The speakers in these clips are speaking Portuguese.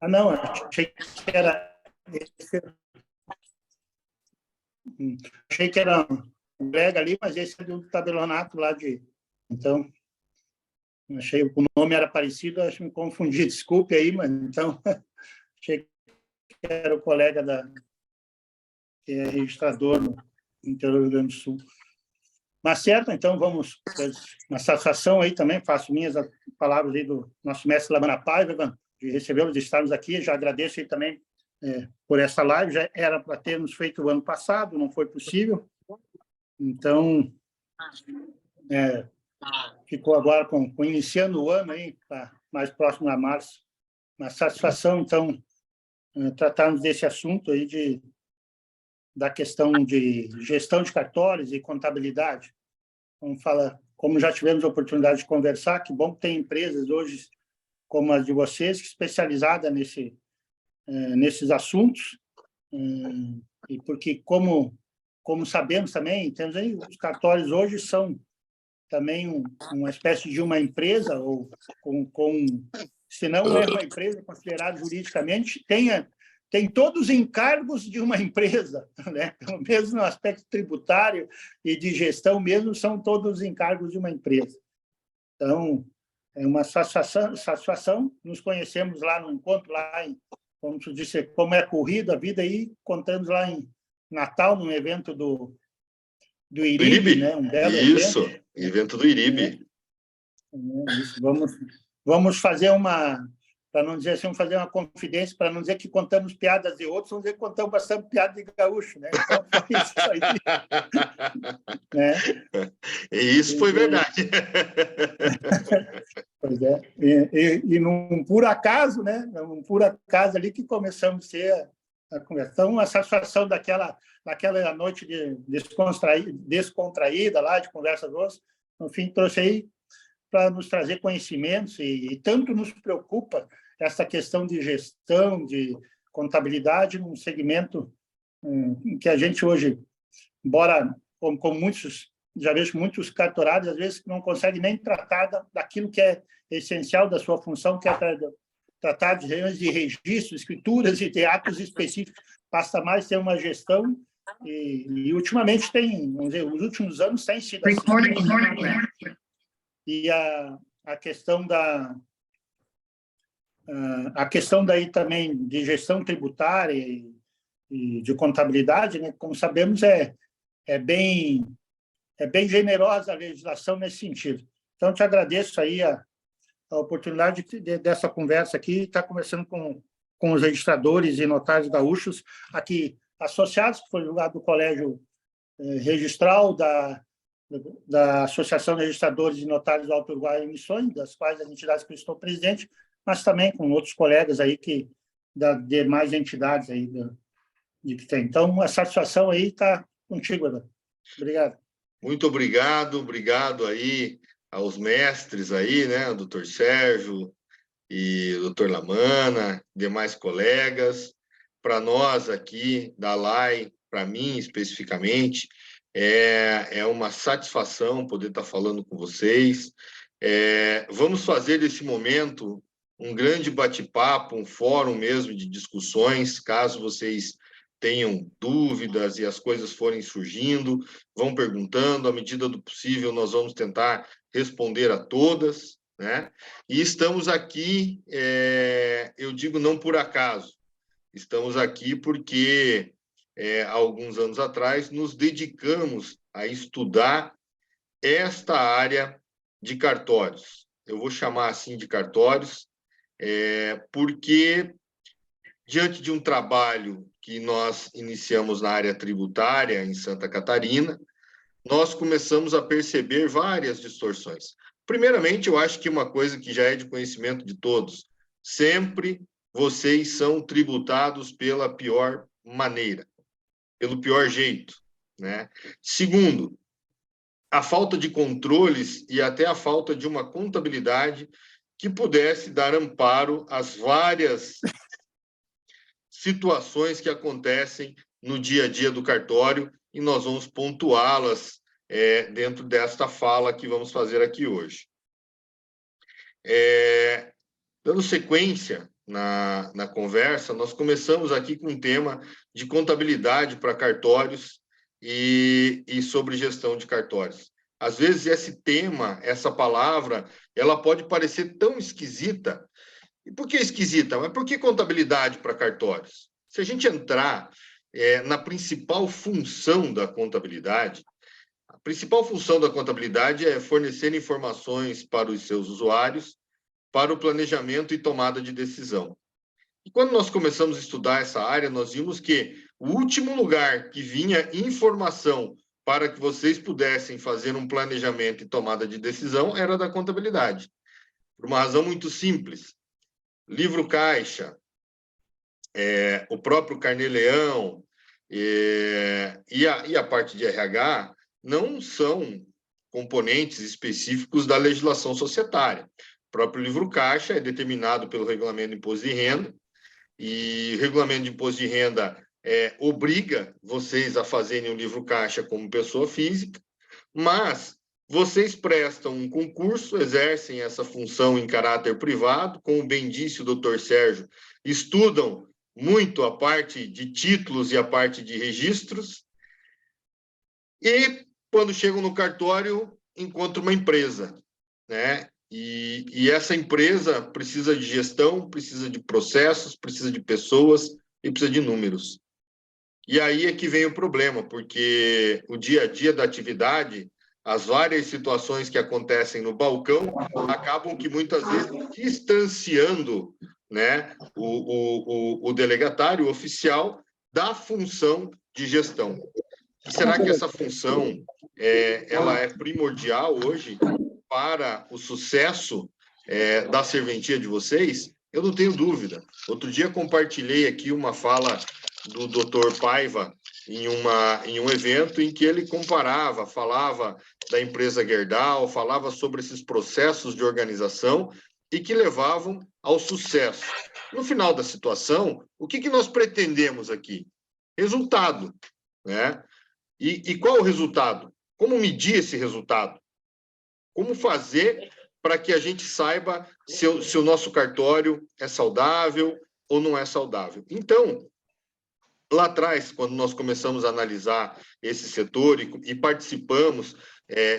Ah, não, achei que era... Achei que era um colega ali, mas esse é do tabelionato lá de... Então, achei que o nome era parecido, acho que me confundi, desculpe aí, mas então, achei que era o colega que é registrador no interior do Rio Grande do Sul. Mas certo, então vamos, uma satisfação aí também, faço minhas palavras aí do nosso mestre Lamana Paiva, de recebê-lo, de estarmos aqui, já agradeço aí também por essa live, já era para termos feito o ano passado, não foi possível, então ficou agora iniciando o ano aí, tá mais próximo a março, uma satisfação, então, tratarmos desse assunto aí da questão de gestão de cartórios e contabilidade. Como já tivemos a oportunidade de conversar, que bom que tem empresas hoje como as de vocês, especializadas nesses assuntos, e porque, como sabemos também, temos aí, os cartórios hoje são também uma espécie de uma empresa, ou se não é uma empresa considerada juridicamente, tem todos os encargos de uma empresa, né? Mesmo no aspecto tributário e de gestão mesmo, são todos os encargos de uma empresa. Então, é uma satisfação. Nos conhecemos lá no encontro, lá como tu disse, como é corrida a vida, aí contamos lá em Natal, num evento do IRIB, né? Um belo Isso, evento do IRIB. Isso. Vamos fazer para não dizer assim, vamos fazer uma confidência, para não dizer que contamos piadas de outros, vamos dizer que contamos bastante piada de gaúcho, né? Então, foi isso aí. Né? E isso foi verdade. Pois é. E num por acaso, né? Um por acaso ali que começamos a ser a conversa. Então, a satisfação daquela noite descontraída lá, de conversas boas, no fim, trouxe aí para nos trazer conhecimentos e tanto nos preocupa essa questão de gestão, de contabilidade, num segmento em que a gente hoje, embora como muitos, já vejo muitos cartorados, às vezes não conseguem nem tratar daquilo que é essencial da sua função, que é tratar de reuniões de registros, escrituras e de atos específicos, basta mais ter uma gestão e ultimamente vamos dizer, os últimos anos tem sido assim. E a questão a questão daí também de gestão tributária e de contabilidade, né? Como sabemos, é bem generosa a legislação nesse sentido. Então, te agradeço aí a oportunidade dessa conversa aqui, estar conversando com os registradores e notários gaúchos aqui associados, que foi julgado do Colégio Registral, da Associação de Registradores e Notários do Alto Uruguai e Missões, das quais as entidades que eu estou presidente, mas também com outros colegas aí de demais entidades aí que tem. Então, a satisfação aí está contigo, Eduardo. Obrigado. Muito obrigado aí aos mestres aí, né, o doutor Sérgio e o doutor Lamana, demais colegas. Para nós aqui da LAI, para mim especificamente, é uma satisfação poder estar falando com vocês. Vamos fazer desse momento um grande bate-papo, um fórum mesmo de discussões, caso vocês tenham dúvidas e as coisas forem surgindo, vão perguntando, à medida do possível nós vamos tentar responder a todas, né? E estamos aqui, eu digo não por acaso, estamos aqui porque há alguns anos atrás nos dedicamos a estudar esta área de cartórios. Eu vou chamar assim de cartórios, porque diante de um trabalho que nós iniciamos na área tributária em Santa Catarina, nós começamos a perceber várias distorções. Primeiramente, eu acho que uma coisa que já é de conhecimento de todos, sempre vocês são tributados pela pior maneira, pelo pior jeito, né? Segundo, a falta de controles e até a falta de uma contabilidade que pudesse dar amparo às várias situações que acontecem no dia a dia do cartório e nós vamos pontuá-las dentro desta fala que vamos fazer aqui hoje. Dando sequência, na conversa, nós começamos aqui com um tema de contabilidade para cartórios e sobre gestão de cartórios. Às vezes, esse tema, essa palavra, ela pode parecer tão esquisita. E por que esquisita? Mas por que contabilidade para cartórios? Se a gente entrar na principal função da contabilidade, a principal função da contabilidade é fornecer informações para os seus usuários, para o planejamento e tomada de decisão. E quando nós começamos a estudar essa área, nós vimos que o último lugar que vinha informação para que vocês pudessem fazer um planejamento e tomada de decisão era da contabilidade. Por uma razão muito simples. Livro caixa, o próprio Carnê-Leão e a parte de RH não são componentes específicos da legislação societária. O próprio livro caixa é determinado pelo Regulamento de Imposto de Renda, e o Regulamento de Imposto de Renda obriga vocês a fazerem o livro caixa como pessoa física, mas vocês prestam um concurso, exercem essa função em caráter privado, como bem disse o doutor Sérgio, estudam muito a parte de títulos e a parte de registros, e quando chegam no cartório, encontram uma empresa, né? E essa empresa precisa de gestão, precisa de processos, precisa de pessoas e precisa de números. E aí é que vem o problema, porque o dia a dia da atividade, as várias situações que acontecem no balcão, acabam que muitas vezes distanciando, né, o delegatário, o oficial, da função de gestão. E será que essa função ela é primordial hoje para o sucesso da serventia de vocês? Eu não tenho dúvida. Outro dia compartilhei aqui uma fala do Dr. Paiva em um evento em que ele falava da empresa Gerdau, falava sobre esses processos de organização e que levavam ao sucesso. No final da situação, o que nós pretendemos aqui? Resultado, né? E qual o resultado? Como medir esse resultado? Como fazer para que a gente saiba se o nosso cartório é saudável ou não é saudável? Então, lá atrás, quando nós começamos a analisar esse setor e participamos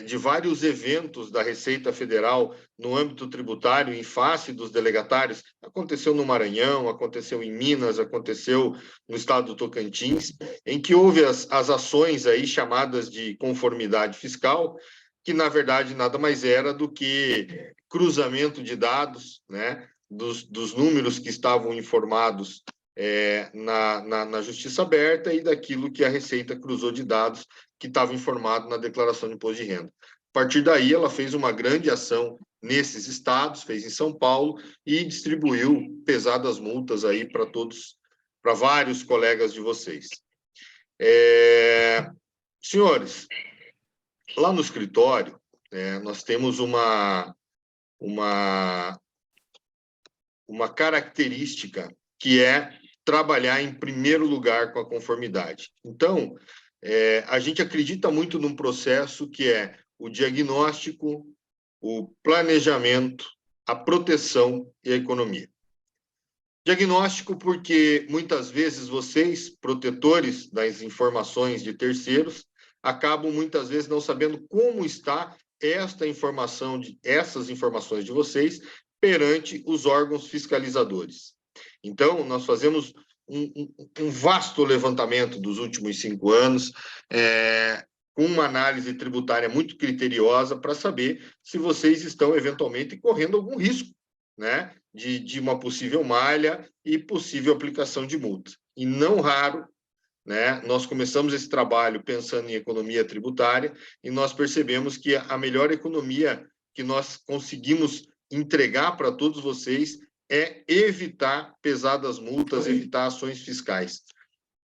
de vários eventos da Receita Federal no âmbito tributário, em face dos delegatários, aconteceu no Maranhão, aconteceu em Minas, aconteceu no estado do Tocantins, em que houve as ações aí chamadas de conformidade fiscal, que, na verdade, nada mais era do que cruzamento de dados, né, dos números que estavam informados na Justiça Aberta e daquilo que a Receita cruzou de dados que estava informado na Declaração de Imposto de Renda. A partir daí, ela fez uma grande ação nesses estados, fez em São Paulo e distribuiu pesadas multas aí para vários colegas de vocês. Senhores, lá no escritório, nós temos uma característica que é trabalhar em primeiro lugar com a conformidade. Então, a gente acredita muito num processo que é o diagnóstico, o planejamento, a proteção e a economia. Diagnóstico porque, muitas vezes, vocês, protetores das informações de terceiros, acabam, muitas vezes, não sabendo como está essas informações de vocês perante os órgãos fiscalizadores. Então, nós fazemos um vasto levantamento dos últimos 5 anos, com uma análise tributária muito criteriosa para saber se vocês estão, eventualmente, correndo algum risco, né, de uma possível malha e possível aplicação de multa. E não raro, né, nós começamos esse trabalho pensando em economia tributária e nós percebemos que a melhor economia que nós conseguimos entregar para todos vocês é evitar pesadas multas, evitar ações fiscais.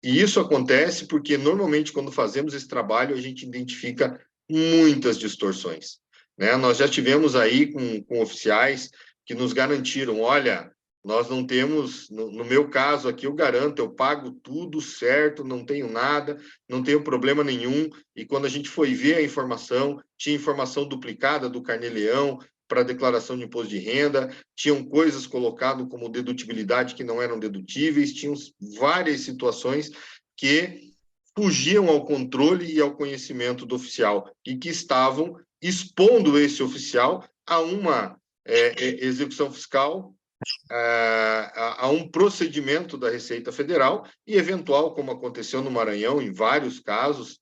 E isso acontece porque, normalmente, quando fazemos esse trabalho, a gente identifica muitas distorções, né? Nós já tivemos aí com oficiais que nos garantiram, olha, nós não temos, no meu caso aqui, eu garanto, eu pago tudo certo, não tenho nada, não tenho problema nenhum, e quando a gente foi ver a informação, tinha informação duplicada do Carnê-Leão, para declaração de imposto de renda, tinham coisas colocadas como dedutibilidade que não eram dedutíveis, tinham várias situações que fugiam ao controle e ao conhecimento do oficial e que estavam expondo esse oficial a uma execução fiscal, a um procedimento da Receita Federal e eventual, como aconteceu no Maranhão, em vários casos,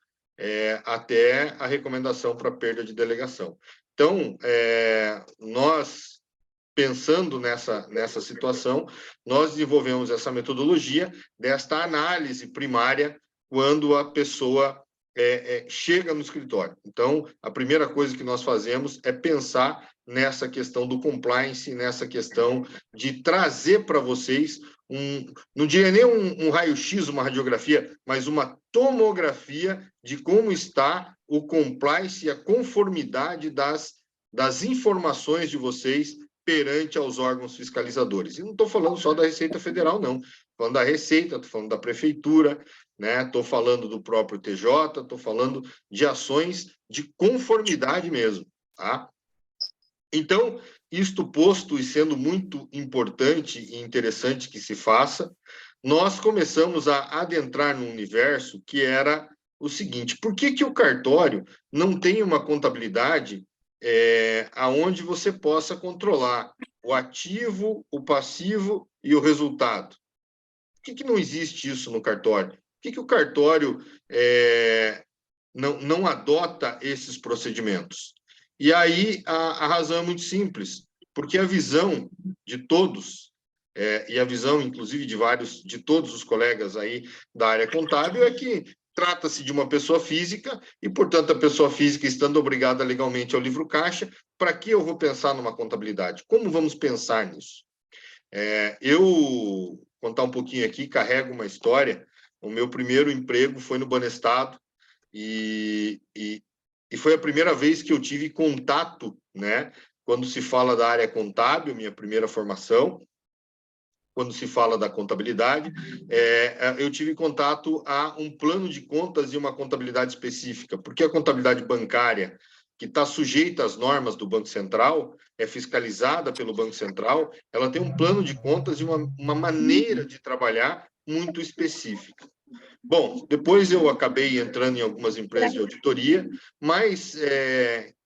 até a recomendação para perda de delegação. Então, nós, pensando nessa situação, nós desenvolvemos essa metodologia desta análise primária quando a pessoa chega no escritório. Então, a primeira coisa que nós fazemos é pensar nessa questão do compliance, nessa questão de trazer para vocês não diria nem um raio-x, uma radiografia, mas uma tomografia de como está o compliance e a conformidade das informações de vocês perante aos órgãos fiscalizadores. E não estou falando só da Receita Federal, não. Estou falando da Receita, estou falando da Prefeitura, né? Estou falando do próprio TJ, estou falando de ações de conformidade mesmo, tá? Então, isto posto e sendo muito importante e interessante que se faça, nós começamos a adentrar num universo que era o seguinte: por que o cartório não tem uma contabilidade aonde você possa controlar o ativo, o passivo e o resultado? Por que não existe isso no cartório? Por que o cartório não adota esses procedimentos? E aí a razão é muito simples, porque a visão de todos, e a visão, inclusive, de todos os colegas aí da área contábil, é que trata-se de uma pessoa física e, portanto, a pessoa física estando obrigada legalmente ao livro caixa, para que eu vou pensar numa contabilidade? Como vamos pensar nisso? Eu, contar um pouquinho aqui, carrego uma história. O meu primeiro emprego foi no Banestado e foi a primeira vez que eu tive contato, né? Quando se fala da área contábil, minha primeira formação, quando se fala da contabilidade, eu tive contato a um plano de contas e uma contabilidade específica, porque a contabilidade bancária, que está sujeita às normas do Banco Central, é fiscalizada pelo Banco Central, ela tem um plano de contas e uma maneira de trabalhar muito específica. Bom, depois eu acabei entrando em algumas empresas de auditoria, mas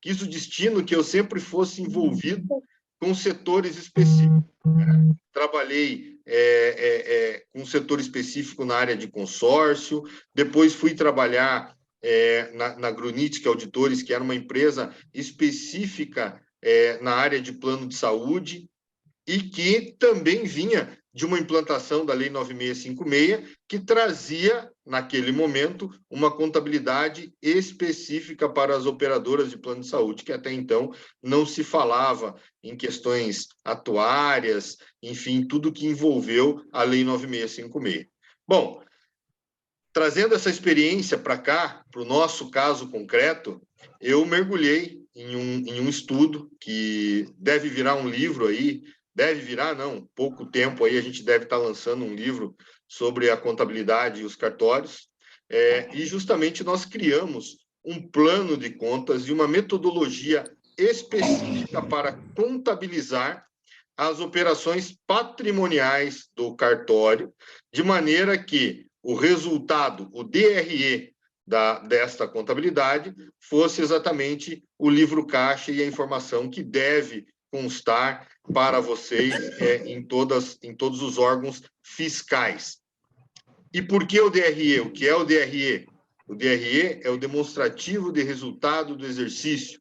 quis o destino que eu sempre fosse envolvido com setores específicos. Trabalhei com um setor específico na área de consórcio, depois fui trabalhar na Grunitsky Auditores, que era uma empresa específica na área de plano de saúde, e que também vinha de uma implantação da Lei 9656, que trazia, naquele momento, uma contabilidade específica para as operadoras de plano de saúde, que até então não se falava em questões atuárias, enfim, tudo que envolveu a Lei 9656. Bom, trazendo essa experiência para cá, para o nosso caso concreto, eu mergulhei em um estudo que deve virar um livro aí, deve virar, não, pouco tempo aí a gente deve estar lançando um livro sobre a contabilidade e os cartórios, e justamente nós criamos um plano de contas e uma metodologia específica para contabilizar as operações patrimoniais do cartório, de maneira que o resultado, o DRE desta contabilidade, fosse exatamente o livro caixa e a informação que deve constar para vocês em todos os órgãos fiscais. E por que o DRE? O que é o DRE? O DRE é o demonstrativo de resultado do exercício.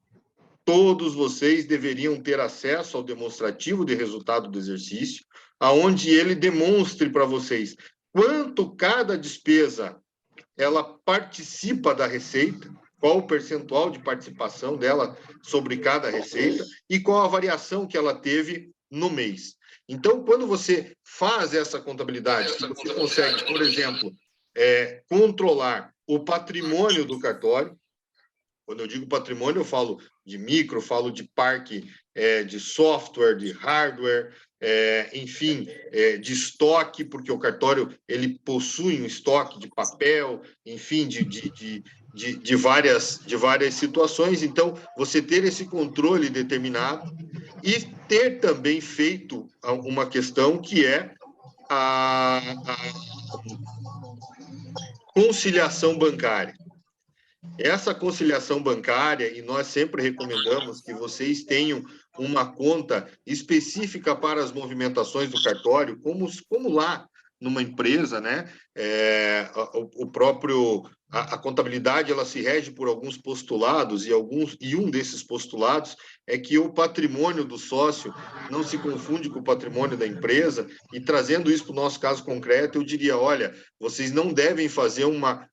Todos vocês deveriam ter acesso ao demonstrativo de resultado do exercício, aonde ele demonstre para vocês quanto cada despesa ela participa da receita, qual o percentual de participação dela sobre cada receita e qual a variação que ela teve no mês. Então, quando você faz essa contabilidade, você consegue, por exemplo, controlar o patrimônio do cartório. Quando eu digo patrimônio, eu falo de micro, falo de parque de software, de hardware, enfim, de estoque, porque o cartório ele possui um estoque de papel, enfim, de de várias situações. Então, você ter esse controle determinado e ter também feito uma questão que é a conciliação bancária. Essa conciliação bancária, e nós sempre recomendamos que vocês tenham uma conta específica para as movimentações do cartório, como lá numa empresa, né? A contabilidade ela se rege por alguns postulados e um desses postulados é que o patrimônio do sócio não se confunde com o patrimônio da empresa. E trazendo isso para o nosso caso concreto, eu diria: olha, vocês não devem fazer uma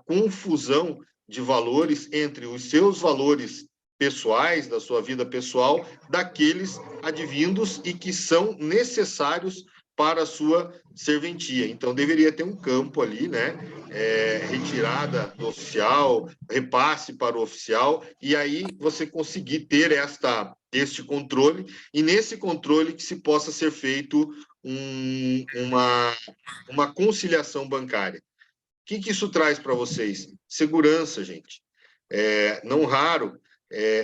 confusão de valores entre os seus valores pessoais, da sua vida pessoal, daqueles advindos e que são necessários para a sua serventia. Então, deveria ter um campo ali, né? Retirada do oficial, repasse para o oficial, e aí você conseguir ter este controle, e nesse controle que se possa ser feito uma conciliação bancária. O que isso traz para vocês? Segurança, gente. Não raro,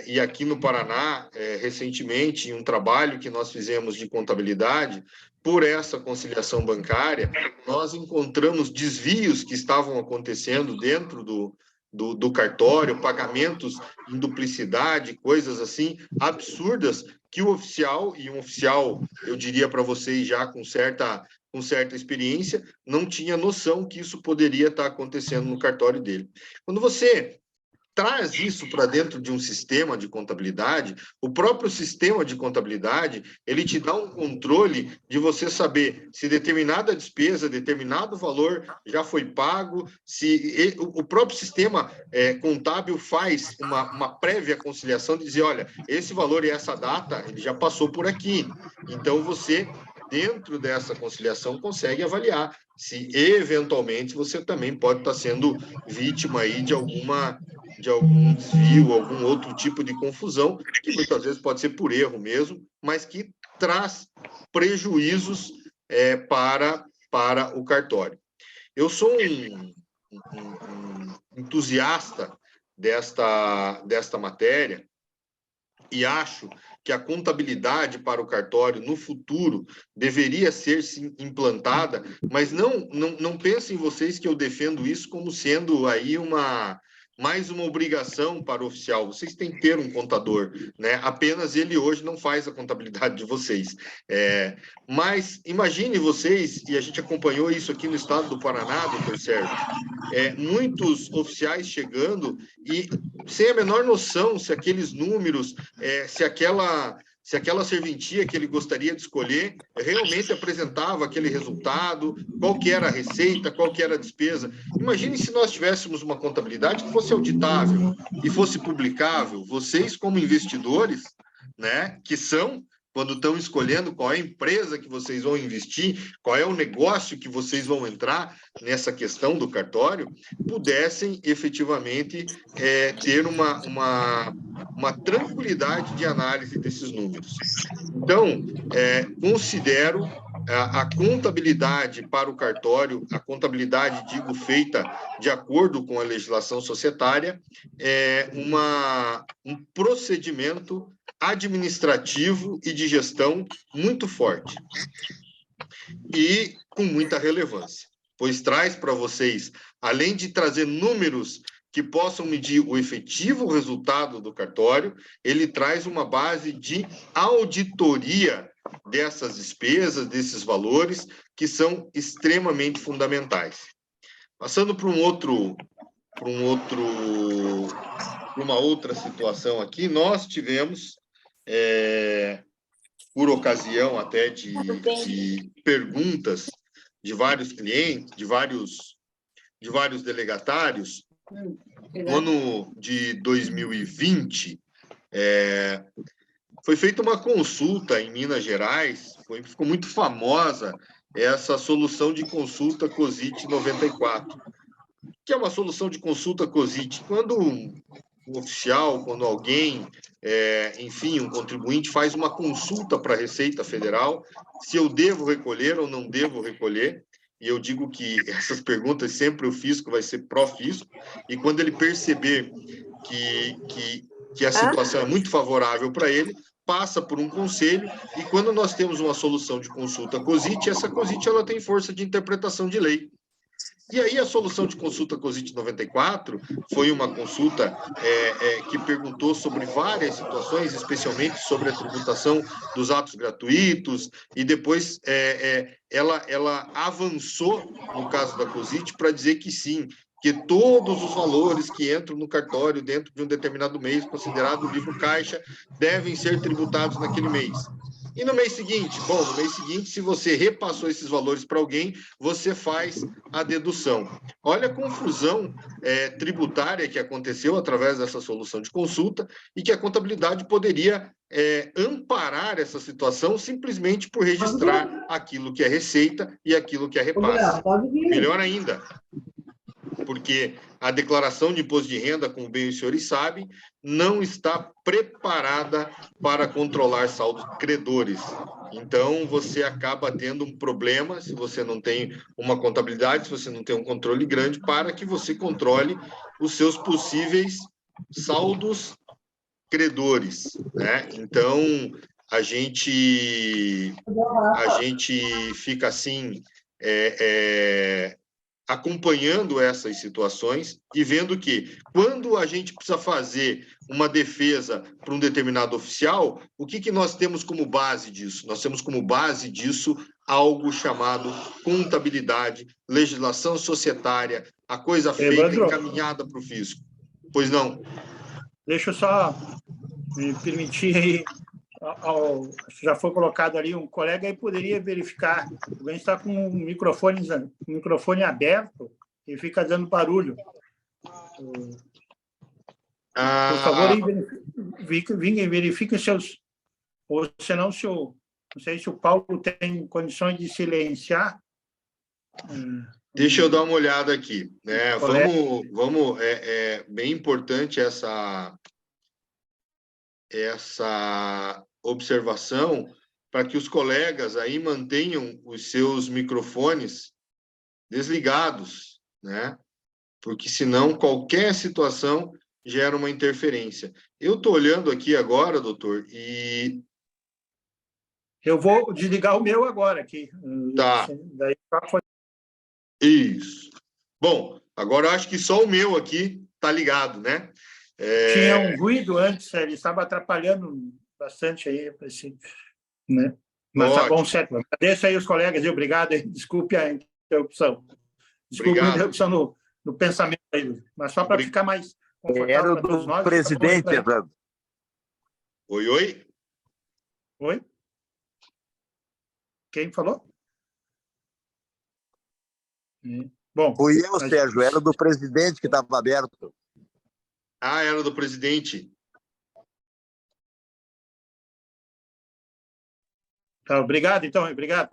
e aqui no Paraná, recentemente, em um trabalho que nós fizemos de contabilidade, por essa conciliação bancária, nós encontramos desvios que estavam acontecendo dentro do cartório, pagamentos em duplicidade, coisas assim, absurdas, que o oficial, e um oficial, eu diria para vocês já com certa experiência, não tinha noção que isso poderia estar acontecendo no cartório dele. Quando você traz isso para dentro de um sistema de contabilidade, o próprio sistema de contabilidade, ele te dá um controle de você saber se determinada despesa, determinado valor já foi pago, se o próprio sistema contábil faz uma prévia conciliação de dizer: olha, esse valor e essa data, ele já passou por aqui. Então, você, dentro dessa conciliação, consegue avaliar se, eventualmente, você também pode estar sendo vítima aí de algum desvio, algum outro tipo de confusão, que muitas vezes pode ser por erro mesmo, mas que traz prejuízos para o cartório. Eu sou um entusiasta desta matéria e acho que a contabilidade para o cartório no futuro deveria ser sim implantada, mas não pensem vocês que eu defendo isso como sendo aí mais uma obrigação para o oficial. Vocês têm que ter um contador, né? Apenas ele hoje não faz a contabilidade de vocês. Mas imagine vocês, e a gente acompanhou isso aqui no estado do Paraná, doutor Sérgio, muitos oficiais chegando e sem a menor noção se aqueles números, se aquela serventia que ele gostaria de escolher realmente apresentava aquele resultado, qual que era a receita, qual que era a despesa. Imagine se nós tivéssemos uma contabilidade que fosse auditável e fosse publicável. Vocês, como investidores, né, que são, quando estão escolhendo qual é a empresa que vocês vão investir, qual é o negócio que vocês vão entrar nessa questão do cartório, pudessem efetivamente ter uma tranquilidade de análise desses números. Então, considero a contabilidade para o cartório, a contabilidade, digo, feita de acordo com a legislação societária, um procedimento administrativo e de gestão muito forte e com muita relevância, pois traz para vocês, além de trazer números que possam medir o efetivo resultado do cartório, ele traz uma base de auditoria dessas despesas, desses valores, que são extremamente fundamentais. Passando para uma outra situação aqui, nós tivemos, por ocasião até de perguntas de vários clientes, de vários delegatários, no ano de 2020, foi feita uma consulta em Minas Gerais, ficou muito famosa essa solução de consulta COSIT 94, que é uma solução de consulta COSIT. Quando um oficial, quando alguém, enfim, um contribuinte faz uma consulta para a Receita Federal, se eu devo recolher ou não devo recolher, e eu digo que essas perguntas sempre o fisco vai ser pró-fisco, e quando ele perceber que a situação é muito favorável para ele, passa por um conselho, e quando nós temos uma solução de consulta COSIT, essa COSIT ela tem força de interpretação de lei. E aí a solução de consulta COSIT 94 foi uma consulta que perguntou sobre várias situações, especialmente sobre a tributação dos atos gratuitos, e depois ela avançou, no caso da COSIT, para dizer que sim, que todos os valores que entram no cartório dentro de um determinado mês, considerado livro caixa, devem ser tributados naquele mês. E no mês seguinte? Bom, no mês seguinte, se você repassou esses valores para alguém, você faz a dedução. Olha a confusão tributária que aconteceu através dessa solução de consulta e que a contabilidade poderia amparar essa situação simplesmente por registrar aquilo que é receita e aquilo que é repasse. Melhor ainda, porque a declaração de imposto de renda, como bem os senhores sabem, não está preparada para controlar saldos credores. Então, você acaba tendo um problema se você não tem uma contabilidade, se você não tem um controle grande, para que você controle os seus possíveis saldos credores, né? Então, a gente fica assim... acompanhando essas situações e vendo que, quando a gente precisa fazer uma defesa para um determinado oficial, o que nós temos como base disso? Nós temos como base disso algo chamado contabilidade, legislação societária, a coisa feita, encaminhada para o fisco. Pois não? Deixa eu só me permitir aí, já foi colocado ali, um colega aí poderia verificar, a gente está com um microfone aberto e fica dando barulho. Por favor, verifiquem seus... Ou senão, não sei se o Paulo tem condições de silenciar. Deixa eu dar uma olhada aqui, né? Vamos, bem importante essa observação para que os colegas aí mantenham os seus microfones desligados, né? Porque senão qualquer situação gera uma interferência. Eu estou olhando aqui agora, doutor, e... Eu vou desligar o meu agora aqui. Tá. Daí... Isso. Bom, agora eu acho que só o meu aqui está ligado, né? Tinha um ruído antes, ele estava atrapalhando bastante aí, né? Mas tá bom, certo. Agradeço aí os colegas, obrigado, desculpe a interrupção. Desculpe a interrupção no pensamento aí, mas só para ficar mais confortável para todos nós. Presidente, Evandro. Oi? Oi? Quem falou? Bom, fui eu, Sérgio, era do presidente que estava aberto. Ah, era do presidente. Tá, obrigado, então, obrigado.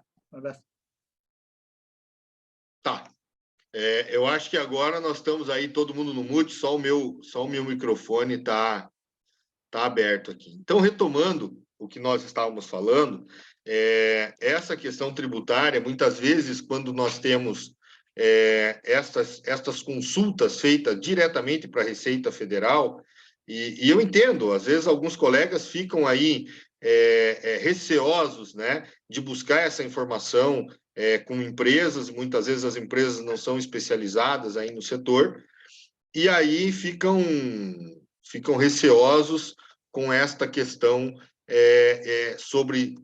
Tá. Eu acho que agora nós estamos aí, todo mundo no mute, só o meu microfone está aberto aqui. Então, retomando o que nós estávamos falando, essa questão tributária, muitas vezes, quando nós temos estas consultas feitas diretamente para a Receita Federal, e eu entendo, às vezes alguns colegas ficam aí receosos, né, de buscar essa informação com empresas, muitas vezes as empresas não são especializadas aí no setor, e aí ficam receosos com esta questão sobre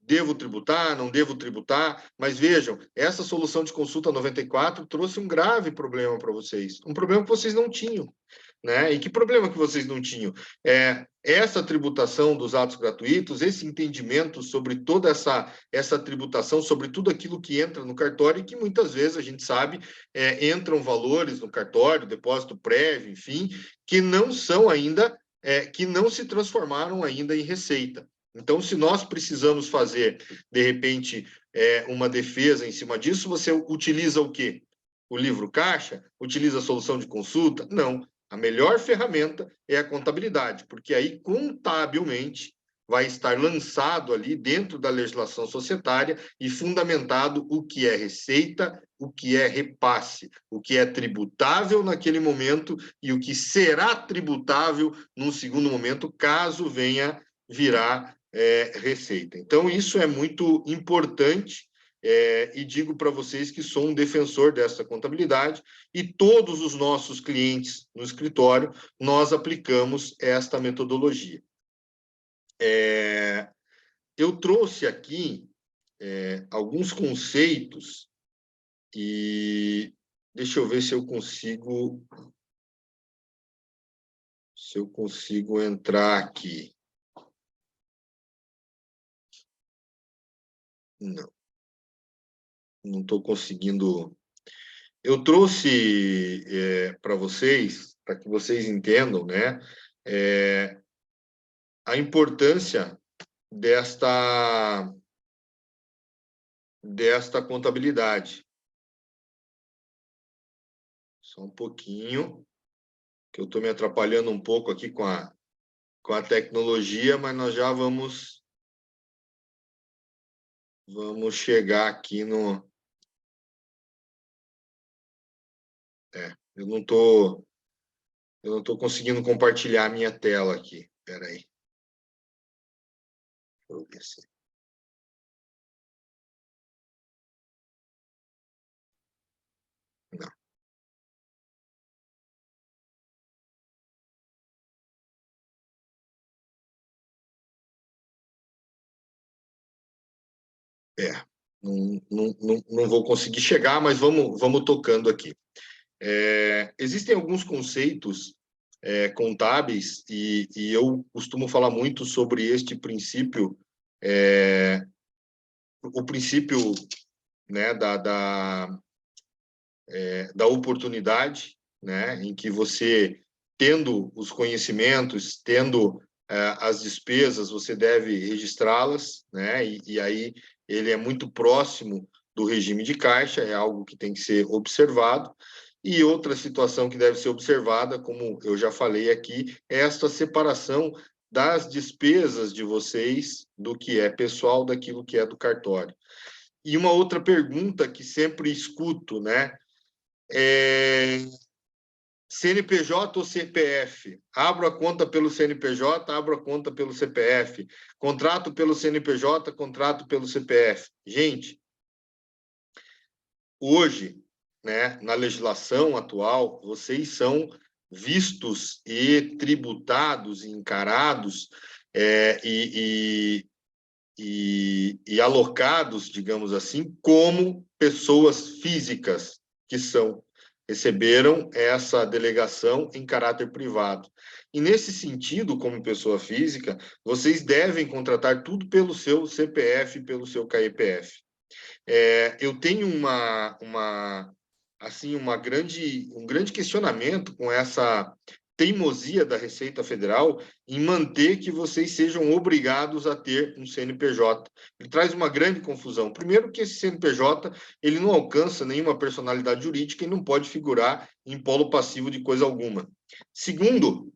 devo tributar, não devo tributar, mas vejam, essa solução de consulta 94 trouxe um grave problema para vocês, um problema que vocês não tinham, né? E que problema que vocês não tinham? Essa tributação dos atos gratuitos, esse entendimento sobre toda essa tributação, sobre tudo aquilo que entra no cartório, e que muitas vezes a gente sabe, entram valores no cartório, depósito prévio, enfim, que não são ainda, que não se transformaram ainda em receita. Então, se nós precisamos fazer, de repente, uma defesa em cima disso, você utiliza o quê? O livro caixa? Utiliza a solução de consulta? Não. A melhor ferramenta é a contabilidade, porque aí, contabilmente, vai estar lançado ali dentro da legislação societária e fundamentado o que é receita, o que é repasse, o que é tributável naquele momento e o que será tributável num segundo momento, caso venha virar receita. Então, isso é muito importante. E digo para vocês que sou um defensor dessa contabilidade e todos os nossos clientes no escritório, nós aplicamos esta metodologia. Eu trouxe aqui alguns conceitos e deixa eu ver se eu consigo entrar aqui. Não estou conseguindo. Eu trouxe para vocês, para que vocês entendam, né, a importância desta contabilidade. Só um pouquinho, que eu estou me atrapalhando um pouco aqui com a tecnologia, mas nós já vamos chegar aqui no... eu não estou conseguindo compartilhar a minha tela aqui. Espera aí. Deixa eu ver se... Não. Não vou conseguir chegar, mas vamos tocando aqui. Existem alguns conceitos contábeis e eu costumo falar muito sobre este princípio, o princípio, né, da oportunidade, né, em que você, tendo os conhecimentos, tendo as despesas, você deve registrá-las, né, e aí ele é muito próximo do regime de caixa, é algo que tem que ser observado. E outra situação que deve ser observada, como eu já falei aqui, é esta separação das despesas de vocês, do que é pessoal, daquilo que é do cartório. E uma outra pergunta que sempre escuto, né? CNPJ ou CPF? Abro a conta pelo CNPJ, abro a conta pelo CPF. Contrato pelo CNPJ, contrato pelo CPF. Gente, hoje, né, na legislação atual, vocês são vistos e tributados, encarados e alocados, digamos assim, como pessoas físicas que receberam essa delegação em caráter privado. E, nesse sentido, como pessoa física, vocês devem contratar tudo pelo seu CPF, pelo seu CAEPF. Eu tenho um grande questionamento com essa teimosia da Receita Federal em manter que vocês sejam obrigados a ter um CNPJ. Ele traz uma grande confusão. Primeiro que esse CNPJ ele não alcança nenhuma personalidade jurídica e não pode figurar em polo passivo de coisa alguma. Segundo,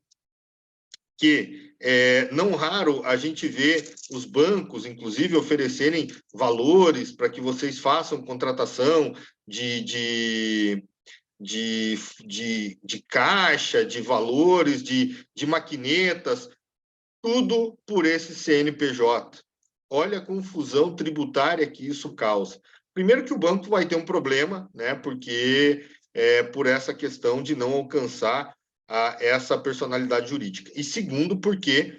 que não raro a gente vê os bancos, inclusive, oferecerem valores para que vocês façam contratação de caixa, de valores, de maquinetas, tudo por esse CNPJ. Olha a confusão tributária que isso causa. Primeiro que o banco vai ter um problema, né, porque por essa questão de não alcançar essa personalidade jurídica. E segundo, porque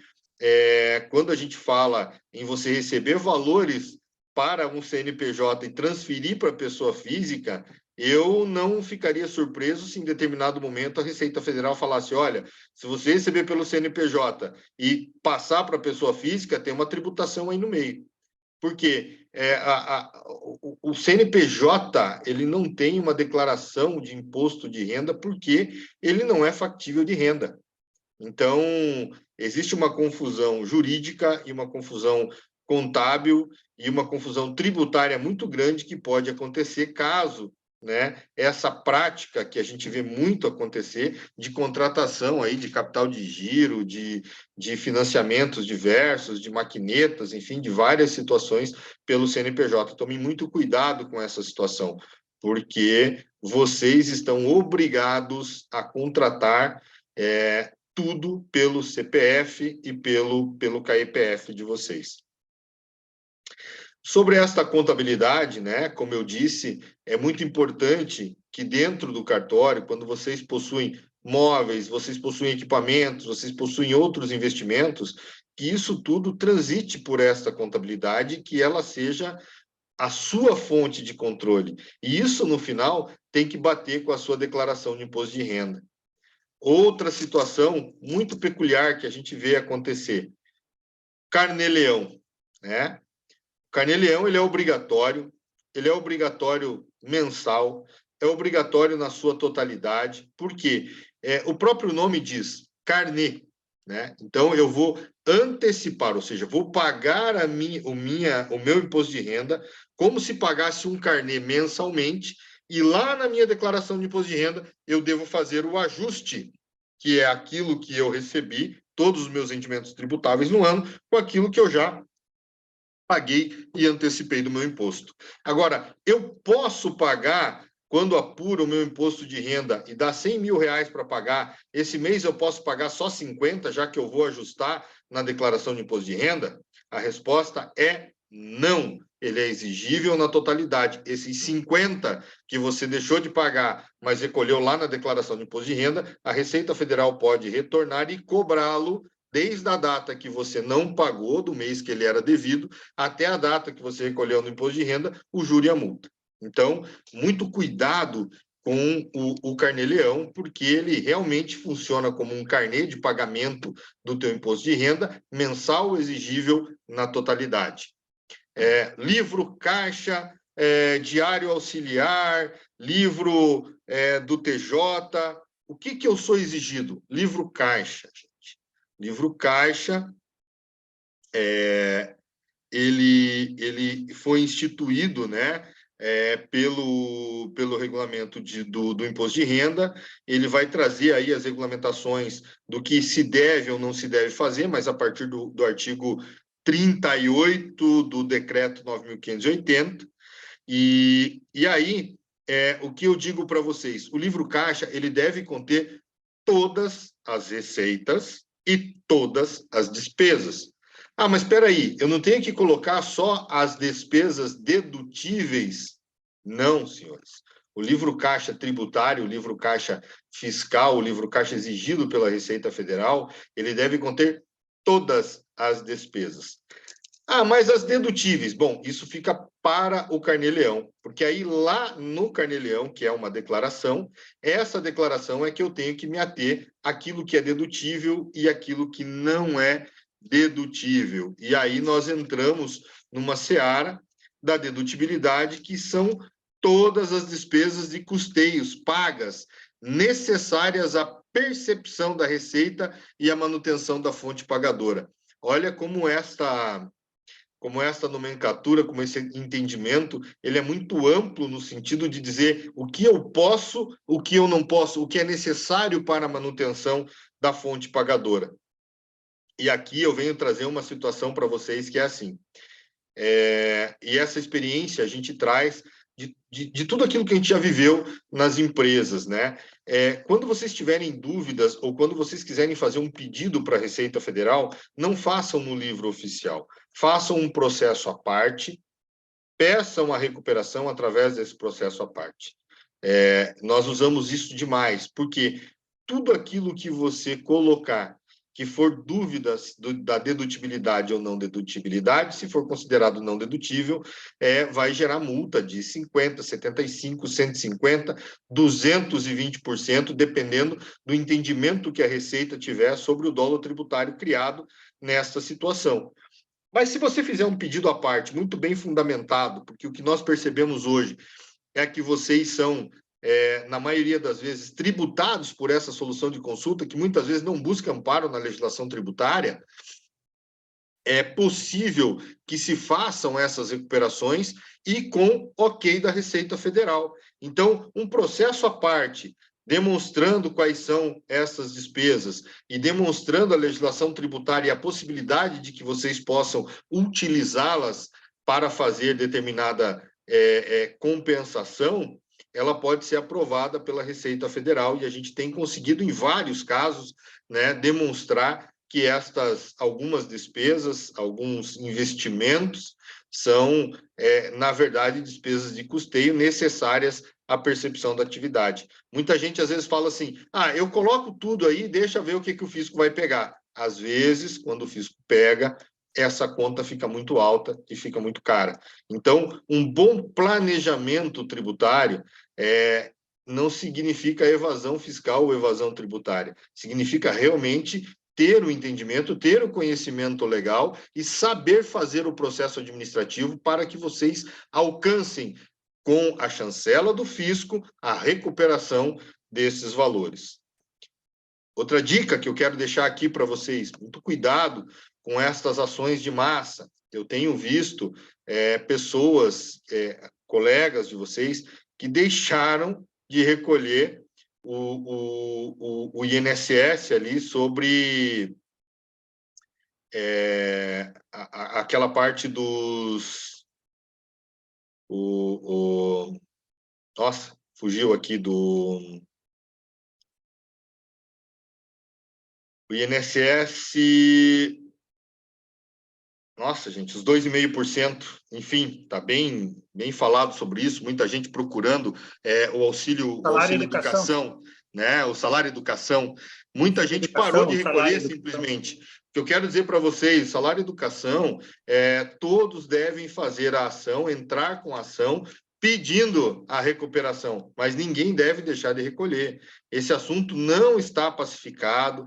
quando a gente fala em você receber valores para um CNPJ e transferir para a pessoa física, eu não ficaria surpreso se em determinado momento a Receita Federal falasse, olha, se você receber pelo CNPJ e passar para a pessoa física, tem uma tributação aí no meio. Porque o CNPJ ele não tem uma declaração de imposto de renda porque ele não é factível de renda. Então, existe uma confusão jurídica e uma confusão contábil e uma confusão tributária muito grande que pode acontecer caso né, essa prática que a gente vê muito acontecer de contratação aí de capital de giro, de financiamentos diversos, de maquinetas, enfim, de várias situações pelo CNPJ. Tomem muito cuidado com essa situação, porque vocês estão obrigados a contratar tudo pelo CPF e pelo CAEPF de vocês. Sobre esta contabilidade, né, como eu disse, é muito importante que dentro do cartório, quando vocês possuem móveis, vocês possuem equipamentos, vocês possuem outros investimentos, que isso tudo transite por esta contabilidade, que ela seja a sua fonte de controle. E isso, no final, tem que bater com a sua declaração de imposto de renda. Outra situação muito peculiar que a gente vê acontecer, Carnê-Leão, né? Carnê-Leão, ele é obrigatório mensal, é obrigatório na sua totalidade, porque o próprio nome diz carnê, né? Então, eu vou antecipar, ou seja, vou pagar o meu imposto de renda como se pagasse um carnê mensalmente, e lá na minha declaração de imposto de renda, eu devo fazer o ajuste, que é aquilo que eu recebi, todos os meus rendimentos tributáveis no ano, com aquilo que eu já paguei e antecipei do meu imposto. Agora, eu posso pagar, quando apuro o meu imposto de renda e dá 100 mil reais para pagar, esse mês eu posso pagar só 50, já que eu vou ajustar na declaração de imposto de renda? A resposta é não. Ele é exigível na totalidade. Esses 50 que você deixou de pagar, mas recolheu lá na declaração de imposto de renda, a Receita Federal pode retornar e cobrá-lo desde a data que você não pagou, do mês que ele era devido, até a data que você recolheu no imposto de renda, o juro e a multa. Então, muito cuidado com o Carnê-Leão, porque ele realmente funciona como um carnê de pagamento do teu imposto de renda, mensal exigível na totalidade. Livro caixa, diário auxiliar, livro do TJ. O que eu sou exigido? Livro caixa. Livro caixa, ele foi instituído, né, pelo regulamento do imposto de renda. Ele vai trazer aí as regulamentações do que se deve ou não se deve fazer, mas a partir do artigo 38 do decreto 9.580. E aí, o que eu digo para vocês? O livro caixa, ele deve conter todas as receitas e todas as despesas. Ah, mas espera aí, eu não tenho que colocar só as despesas dedutíveis? Não, senhores. O livro caixa tributário, o livro caixa fiscal, o livro caixa exigido pela Receita Federal, ele deve conter todas as despesas. Ah, mas as dedutíveis? Bom, isso fica para o Carnê-Leão, porque aí lá no Carnê-Leão, que é uma declaração, essa declaração é que eu tenho que me ater àquilo que é dedutível e aquilo que não é dedutível. E aí nós entramos numa seara da dedutibilidade, que são todas as despesas de custeios pagas, necessárias à percepção da receita e à manutenção da fonte pagadora. Olha como esta nomenclatura, como esse entendimento, ele é muito amplo no sentido de dizer o que eu posso, o que eu não posso, o que é necessário para a manutenção da fonte pagadora. E aqui eu venho trazer uma situação para vocês que é assim. E essa experiência a gente traz de tudo aquilo que a gente já viveu nas empresas, né? Quando vocês tiverem dúvidas ou quando vocês quiserem fazer um pedido para a Receita Federal, não façam no livro oficial, façam um processo à parte, peçam a recuperação através desse processo à parte. Nós usamos isso demais, porque tudo aquilo que você colocar que for dúvidas da dedutibilidade ou não dedutibilidade, se for considerado não dedutível, vai gerar multa de 50%, 75%, 150%, 220%, dependendo do entendimento que a Receita tiver sobre o dolo tributário criado nesta situação. Mas se você fizer um pedido à parte, muito bem fundamentado, porque o que nós percebemos hoje é que vocês são, na maioria das vezes, tributados por essa solução de consulta, que muitas vezes não busca amparo na legislação tributária, é possível que se façam essas recuperações e com ok da Receita Federal. Então, um processo à parte, demonstrando quais são essas despesas e demonstrando a legislação tributária e a possibilidade de que vocês possam utilizá-las para fazer determinada compensação, ela pode ser aprovada pela Receita Federal, e a gente tem conseguido, em vários casos, né, demonstrar que algumas despesas, alguns investimentos, são, na verdade, despesas de custeio necessárias à percepção da atividade. Muita gente, às vezes, fala assim, eu coloco tudo aí, deixa ver o que o fisco vai pegar. Às vezes, quando o fisco pega, essa conta fica muito alta e fica muito cara. Então, um bom planejamento tributário não significa evasão fiscal ou evasão tributária. Significa realmente ter o entendimento, ter o conhecimento legal e saber fazer o processo administrativo para que vocês alcancem, com a chancela do fisco, a recuperação desses valores. Outra dica que eu quero deixar aqui para vocês, muito cuidado com estas ações de massa. Eu tenho visto pessoas, colegas de vocês, que deixaram de recolher o INSS ali sobre aquela parte dos... Nossa, fugiu aqui do... O INSS... Nossa, gente, os 2,5%, enfim, está bem falado sobre isso, muita gente procurando o auxílio educação, né? O salário educação. Muita gente parou de recolher simplesmente. O que eu quero dizer para vocês, o salário educação, todos devem fazer a ação, entrar com a ação, pedindo a recuperação, mas ninguém deve deixar de recolher. Esse assunto não está pacificado.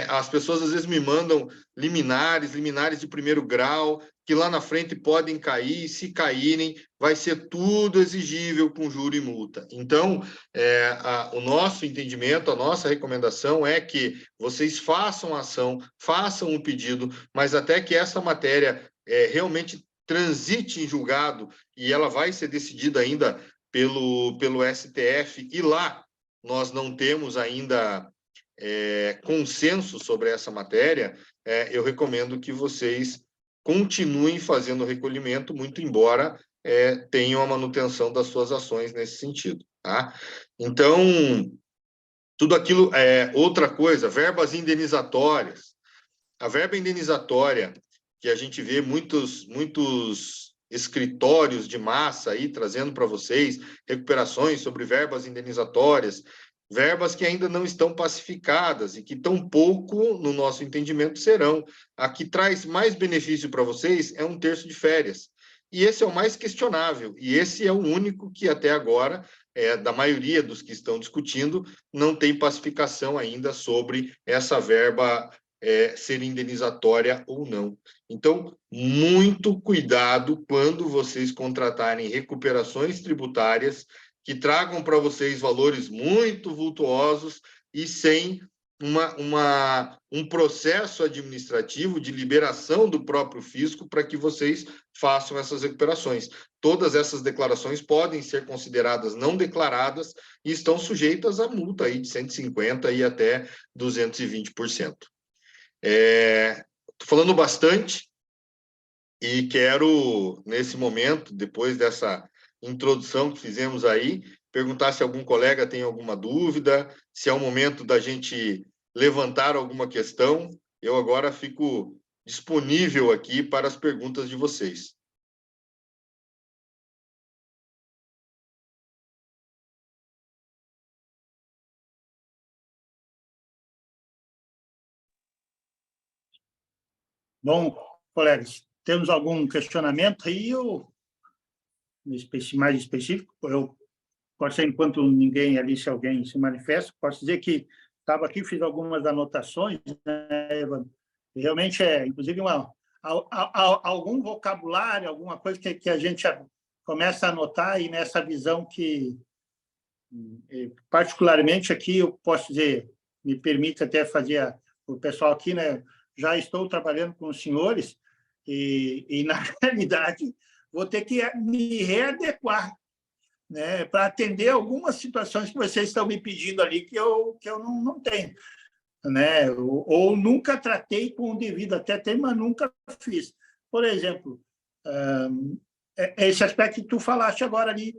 As pessoas às vezes me mandam liminares de primeiro grau, que lá na frente podem cair, e se caírem, vai ser tudo exigível com juro e multa. Então, o nosso entendimento, a nossa recomendação é que vocês façam a ação, façam o pedido, mas até que essa matéria realmente transite em julgado, e ela vai ser decidida ainda pelo STF, e lá nós não temos ainda consenso sobre essa matéria, eu recomendo que vocês continuem fazendo o recolhimento, muito embora tenham a manutenção das suas ações nesse sentido. Tá? Então, tudo aquilo... outra coisa, verbas indenizatórias. A verba indenizatória, que a gente vê muitos escritórios de massa aí trazendo para vocês recuperações sobre verbas indenizatórias, verbas que ainda não estão pacificadas e que tampouco, no nosso entendimento, serão. A que traz mais benefício para vocês é 1/3 de férias. E esse é o mais questionável, e esse é o único que até agora, da maioria dos que estão discutindo, não tem pacificação ainda sobre essa verba ser indenizatória ou não. Então, muito cuidado quando vocês contratarem recuperações tributárias que tragam para vocês valores muito vultuosos e sem um processo administrativo de liberação do próprio fisco para que vocês façam essas recuperações. Todas essas declarações podem ser consideradas não declaradas e estão sujeitas a multa aí de 150% e até 220%. Estou falando bastante e quero, nesse momento, depois dessa introdução que fizemos aí, perguntar se algum colega tem alguma dúvida, se é o momento da gente levantar alguma questão. Eu agora fico disponível aqui para as perguntas de vocês. Bom, colegas, temos algum questionamento aí ou mais específico? Eu posso ser, enquanto ninguém ali, se alguém se manifesta, posso dizer que estava aqui, fiz algumas anotações, né, Evandro? Realmente inclusive, algum vocabulário, alguma coisa que a gente começa a anotar, e nessa visão que, particularmente aqui, eu posso dizer, me permite até fazer o pessoal aqui, né? Já estou trabalhando com os senhores, E na realidade, vou ter que me readequar, né, para atender algumas situações que vocês estão me pedindo ali que eu não tenho, né? Ou nunca tratei com o devido, até tem, mas nunca fiz. Por exemplo, esse aspecto que tu falaste agora ali,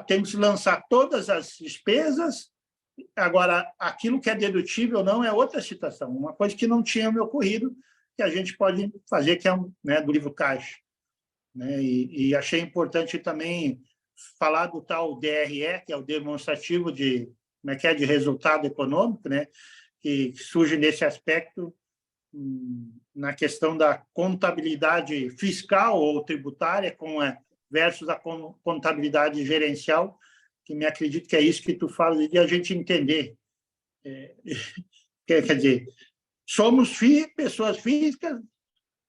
temos que lançar todas as despesas, agora, aquilo que é dedutível não é outra situação, uma coisa que não tinha me ocorrido, que a gente pode fazer, que é né, do livro caixa. Né? E achei importante também falar do tal DRE, que é o demonstrativo de resultado econômico, né? Que surge nesse aspecto na questão da contabilidade fiscal ou tributária versus a contabilidade gerencial, que me acredito que é isso que tu fala, de a gente entender. Quer dizer, somos pessoas físicas,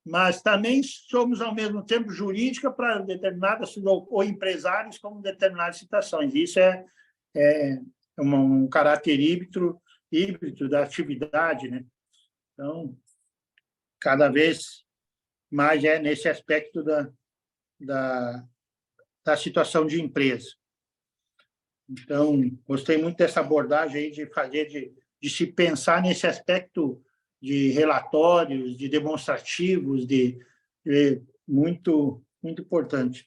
mas também somos, ao mesmo tempo, jurídica para determinadas, ou empresários como determinadas situações. Isso é um caráter híbrido da atividade, né? Então, cada vez mais é nesse aspecto da situação de empresa. Então, gostei muito dessa abordagem aí de se pensar nesse aspecto de relatórios, de demonstrativos, muito, muito importante.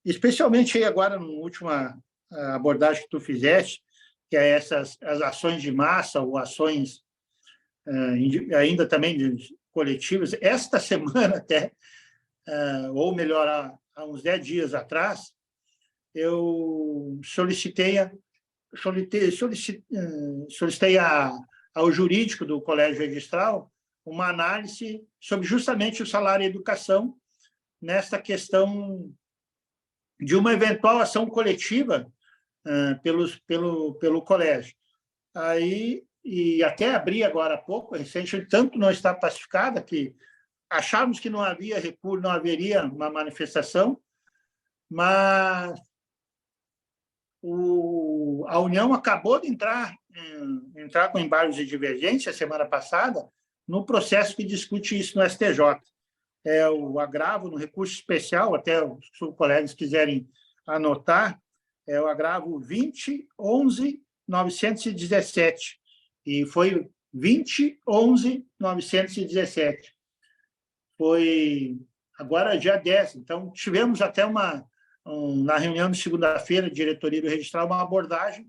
Especialmente aí agora, na última abordagem que tu fizeste, que é as ações de massa ou ações ainda também coletivas. Esta semana até, ou melhor, há uns 10 dias atrás, eu solicitei ao jurídico do Colégio Registral uma análise sobre justamente o salário e educação nesta questão de uma eventual ação coletiva pelo colégio. Aí, e até abri agora há pouco, recente, tanto não está pacificada que achávamos que não havia recurso, não haveria uma manifestação, mas a União acabou de entrar com embargos de divergência semana passada no processo que discute isso no STJ. É o agravo no recurso especial, até os colegas quiserem anotar, é o agravo 20.11.917, e foi 20.11.917. Foi agora dia 10, então tivemos até na reunião de segunda-feira, diretoria do registral, uma abordagem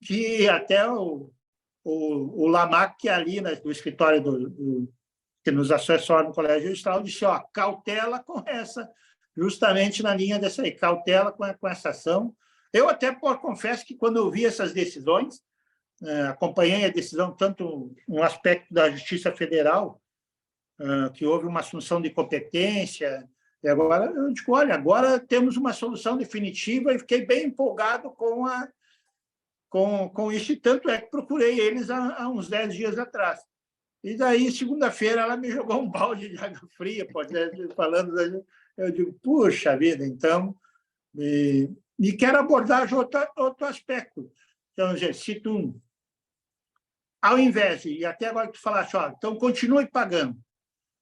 que até o Lamac, que é ali do escritório que nos assessora no Colégio Registral, disse, cautela com essa, justamente na linha dessa aí, cautela com essa ação. Eu até confesso que quando eu vi essas decisões, acompanhei a decisão, tanto no aspecto da Justiça Federal, que houve uma assunção de competência, e agora eu digo, olha, agora temos uma solução definitiva, e fiquei bem empolgado com isso, e tanto é que procurei eles há uns 10 dias atrás. E daí, segunda-feira, ela me jogou um balde de água fria, falando, eu digo, puxa vida, então, e quero abordar outro aspecto. Então, se tu, ao invés de, e até agora tu falaste, então continue pagando,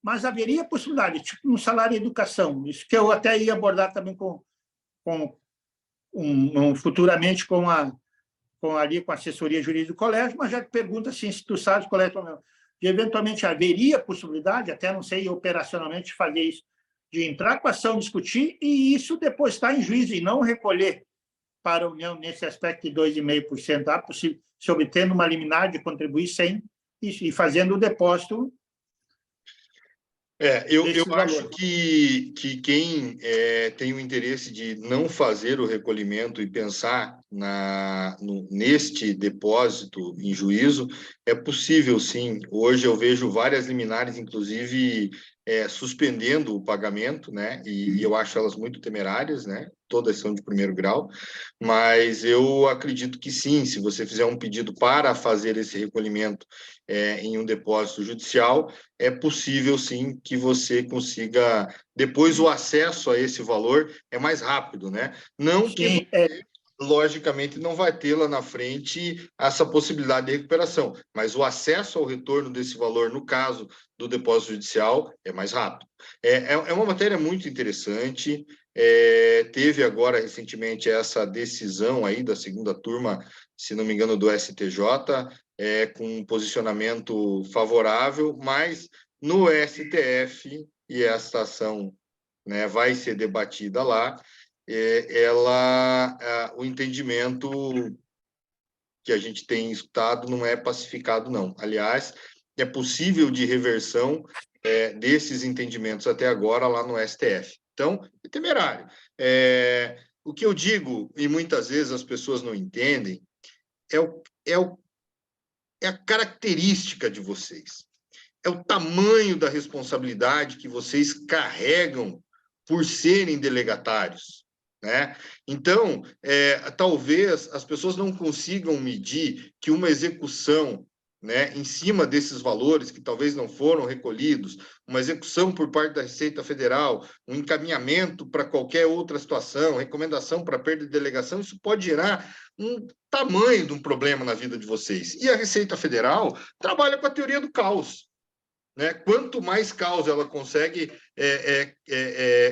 mas haveria possibilidade, tipo no salário e educação, isso que eu até ia abordar também futuramente com a assessoria jurídica do colégio, mas já te pergunta assim, se tu sabes qual é a tua... eventualmente haveria possibilidade, até não sei operacionalmente fazer isso, de entrar com a ação, discutir, e isso depois estar em juízo e não recolher para a União nesse aspecto de 2,5%, possível, se obtendo uma liminar de contribuir sem e fazendo o depósito. Eu acho que quem tem o interesse de não fazer o recolhimento e pensar neste depósito em juízo, é possível, sim. Hoje eu vejo várias liminares, inclusive, suspendendo o pagamento, né? E eu acho elas muito temerárias, né? Todas são de primeiro grau, mas eu acredito que sim, se você fizer um pedido para fazer esse recolhimento em um depósito judicial, é possível sim que você consiga, depois o acesso a esse valor é mais rápido, né? Não sim, que logicamente não vai ter lá na frente essa possibilidade de recuperação, mas o acesso ao retorno desse valor, no caso do depósito judicial, é mais rápido. É uma matéria muito interessante, teve agora recentemente essa decisão aí da segunda turma, se não me engano, do STJ, com um posicionamento favorável, mas no STF, e essa ação, né, vai ser debatida lá, o entendimento que a gente tem escutado não é pacificado, não. Aliás, é possível de reversão desses entendimentos até agora lá no STF. Então, é temerário. O que eu digo, e muitas vezes as pessoas não entendem, é a característica de vocês. É o tamanho da responsabilidade que vocês carregam por serem delegatários, né? Então, talvez as pessoas não consigam medir que uma execução, né, em cima desses valores que talvez não foram recolhidos, uma execução por parte da Receita Federal, um encaminhamento para qualquer outra situação, recomendação para perda de delegação, isso pode gerar um tamanho de um problema na vida de vocês. E a Receita Federal trabalha com a teoria do caos, né? Quanto mais caos ela consegue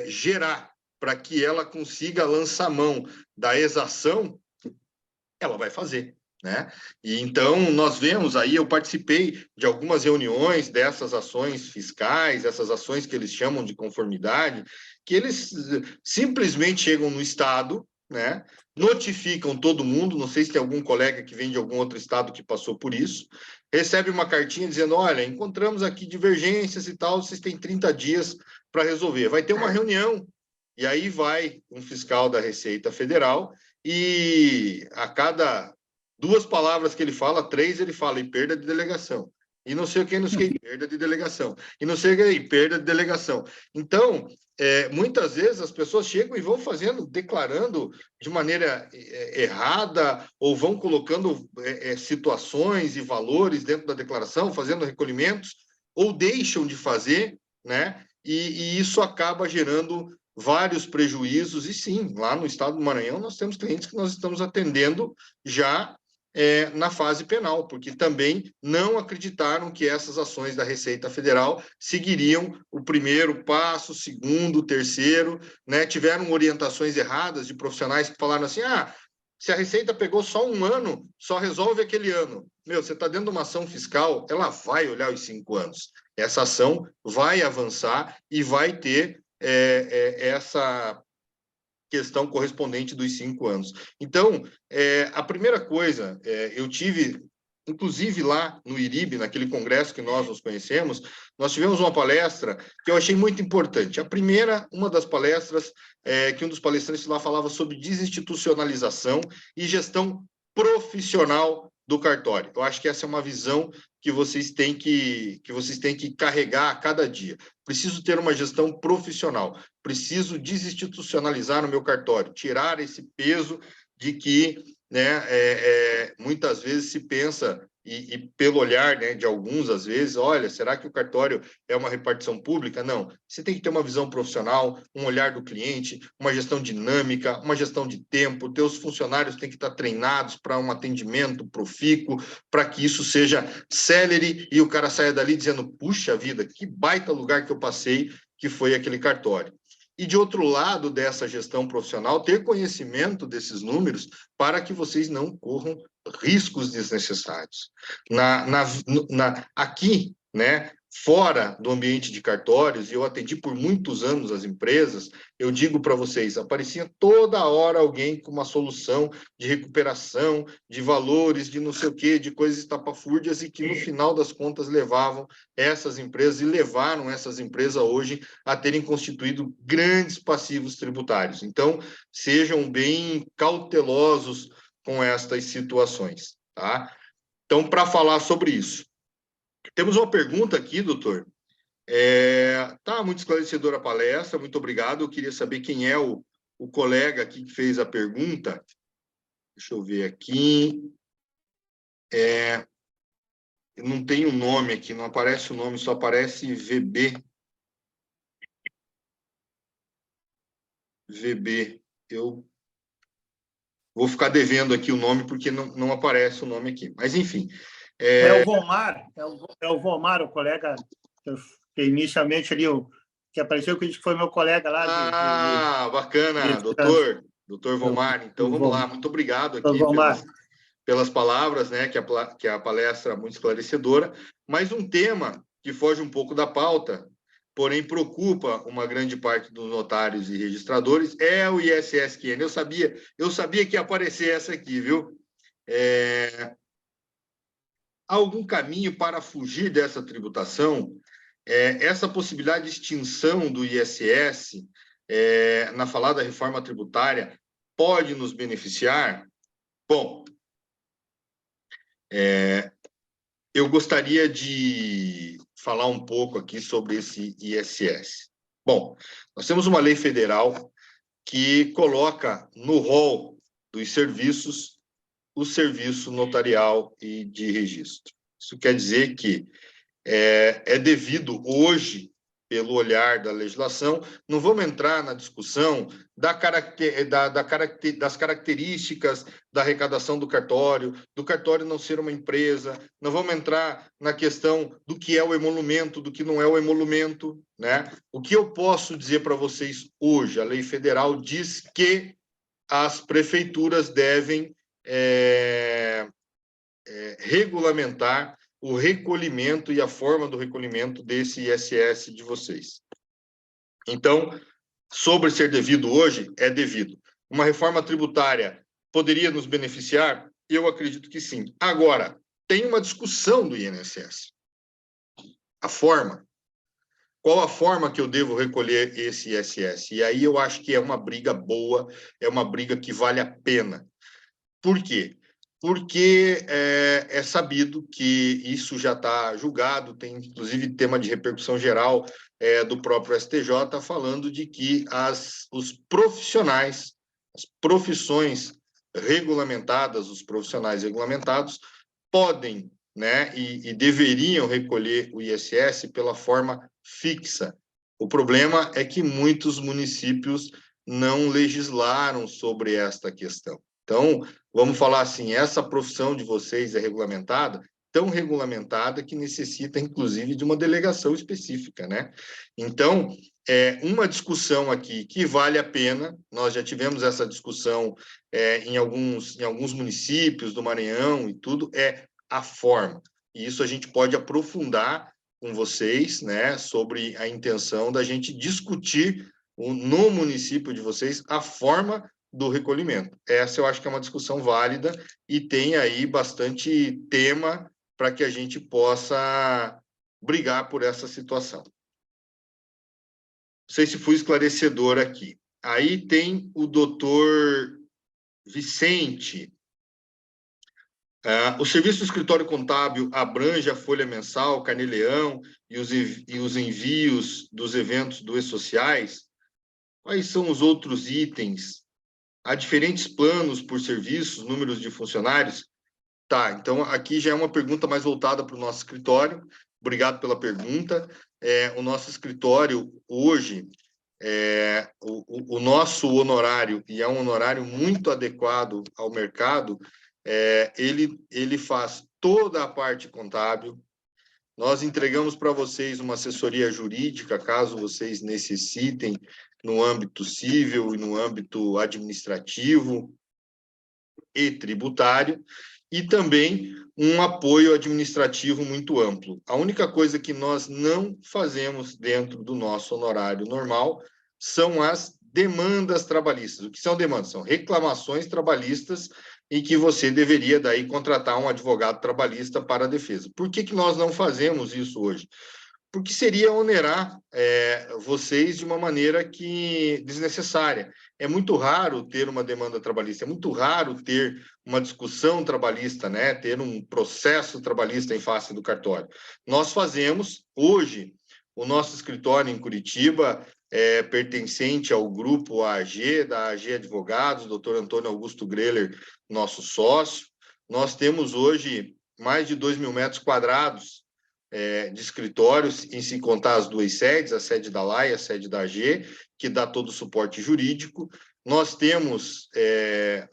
gerar para que ela consiga lançar mão da exação, ela vai fazer, né? E então nós vemos aí, eu participei de algumas reuniões dessas ações fiscais, essas ações que eles chamam de conformidade, que eles simplesmente chegam no estado, né? Notificam todo mundo, não sei se tem algum colega que vem de algum outro estado que passou por isso, recebe uma cartinha dizendo, olha, encontramos aqui divergências e tal, vocês têm 30 dias para resolver. Vai ter uma reunião, e aí vai um fiscal da Receita Federal, e a cada 2 palavras que ele fala, 3 ele fala em perda de delegação. E não sei o que, não sei o que, perda de delegação. E não sei o que, perda de delegação. Então, muitas vezes as pessoas chegam e vão fazendo, declarando de maneira errada, ou vão colocando situações e valores dentro da declaração, fazendo recolhimentos, ou deixam de fazer, né? E isso acaba gerando vários prejuízos, e sim, lá no estado do Maranhão nós temos clientes que nós estamos atendendo já na fase penal, porque também não acreditaram que essas ações da Receita Federal seguiriam o primeiro passo, o segundo, o terceiro, né? Tiveram orientações erradas de profissionais que falaram assim, se a Receita pegou só um ano, só resolve aquele ano. Meu, você está dentro de uma ação fiscal, ela vai olhar os 5 anos. Essa ação vai avançar e vai ter essa questão correspondente dos 5 anos. Então, a primeira coisa, eu tive, inclusive lá no IRIB, naquele congresso que nós nos conhecemos, nós tivemos uma palestra que eu achei muito importante. A primeira, uma das palestras, que um dos palestrantes lá falava sobre desinstitucionalização e gestão profissional do cartório. Eu acho que essa é uma visão que vocês têm que carregar a cada dia. Preciso ter uma gestão profissional, preciso desinstitucionalizar o meu cartório, tirar esse peso de que, né, muitas vezes se pensa, e pelo olhar, né, de alguns, às vezes, olha, será que o cartório é uma repartição pública? Não, você tem que ter uma visão profissional, um olhar do cliente, uma gestão dinâmica, uma gestão de tempo, teus funcionários têm que estar treinados para um atendimento profícuo, para que isso seja célere e o cara saia dali dizendo, puxa vida, que baita lugar que eu passei, que foi aquele cartório. E, de outro lado dessa gestão profissional, ter conhecimento desses números para que vocês não corram riscos desnecessários. Aqui, né, fora do ambiente de cartórios, e eu atendi por muitos anos as empresas, eu digo para vocês, aparecia toda hora alguém com uma solução de recuperação, de valores, de não sei o quê, de coisas estapafúrdias, e que no final das contas levavam essas empresas e levaram essas empresas hoje a terem constituído grandes passivos tributários. Então, sejam bem cautelosos com estas situações, tá? Então, para falar sobre isso, temos uma pergunta aqui, doutor. Tá muito esclarecedora a palestra, muito obrigado. Eu queria saber quem é o colega aqui que fez a pergunta. Deixa eu ver aqui. Não tem o nome aqui, não aparece o nome, só aparece VB. VB. Vou ficar devendo aqui o nome, porque não aparece o nome aqui. Mas, enfim. É o Vomar, o Vomar, o colega que inicialmente ali, que apareceu, que foi meu colega lá Bacana, doutor Vomar. Então, vamos lá. Muito obrigado aqui pelas palavras, né, que a palestra é muito esclarecedora. Mas um tema que foge um pouco da pauta, porém preocupa uma grande parte dos notários e registradores, é o ISSQN. Eu sabia que ia aparecer essa aqui, viu? Há algum caminho para fugir dessa tributação? Essa possibilidade de extinção do ISS, na falada reforma tributária, pode nos beneficiar? Bom, eu gostaria de falar um pouco aqui sobre esse ISS. Bom, nós temos uma lei federal que coloca no rol dos serviços o serviço notarial e de registro. Isso quer dizer que é devido hoje, pelo olhar da legislação, não vamos entrar na discussão das características da arrecadação do cartório não ser uma empresa, não vamos entrar na questão do que é o emolumento, do que não é o emolumento, né? O que eu posso dizer para vocês hoje? A lei federal diz que as prefeituras devem regulamentar o recolhimento e a forma do recolhimento desse ISS de vocês. Então, sobre ser devido hoje, é devido. Uma reforma tributária poderia nos beneficiar? Eu acredito que sim. Agora, tem uma discussão do INSS. A forma. Qual a forma que eu devo recolher esse ISS? E aí eu acho que é uma briga boa, é uma briga que vale a pena. Por quê? Porque é sabido que isso já está julgado, tem inclusive tema de repercussão geral do próprio STJ, falando de que os profissionais, as profissões regulamentadas, os profissionais regulamentados, podem, né, e deveriam recolher o ISS pela forma fixa. O problema é que muitos municípios não legislaram sobre esta questão. Então, vamos falar assim, essa profissão de vocês é regulamentada, tão regulamentada que necessita, inclusive, de uma delegação específica, né? Então, uma discussão aqui que vale a pena, nós já tivemos essa discussão em alguns municípios do Maranhão e tudo, é a forma. E isso a gente pode aprofundar com vocês, né, sobre a intenção da gente discutir no município de vocês a forma do recolhimento. Essa eu acho que é uma discussão válida e tem aí bastante tema para que a gente possa brigar por essa situação. Não sei se fui esclarecedor aqui. Aí tem o doutor Vicente. O serviço do escritório contábil abrange a folha mensal, carnê-leão e os envios dos eventos do E-Sociais? Quais são os outros itens? Há diferentes planos por serviços, números de funcionários? Tá, então aqui já é uma pergunta mais voltada para o nosso escritório. Obrigado pela pergunta. O nosso escritório, hoje, o nosso honorário, e é um honorário muito adequado ao mercado, ele faz toda a parte contábil. Nós entregamos para vocês uma assessoria jurídica, caso vocês necessitem, no âmbito civil e no âmbito administrativo e tributário, e também um apoio administrativo muito amplo. A única coisa que nós não fazemos dentro do nosso honorário normal são as demandas trabalhistas. O que são demandas? São reclamações trabalhistas e que você deveria daí contratar um advogado trabalhista para a defesa. Por que nós não fazemos isso hoje? Porque seria onerar vocês de uma maneira desnecessária. É muito raro ter uma demanda trabalhista, é muito raro ter uma discussão trabalhista, né? Ter um processo trabalhista em face do cartório. Nós fazemos, hoje, o nosso escritório em Curitiba é pertencente ao grupo AG, da AG Advogados, doutor Antônio Augusto Greller, nosso sócio. Nós temos hoje mais de 2.000 metros quadrados de escritórios, em se contar as duas sedes, a sede da LAI e a sede da AG, que dá todo o suporte jurídico. Nós temos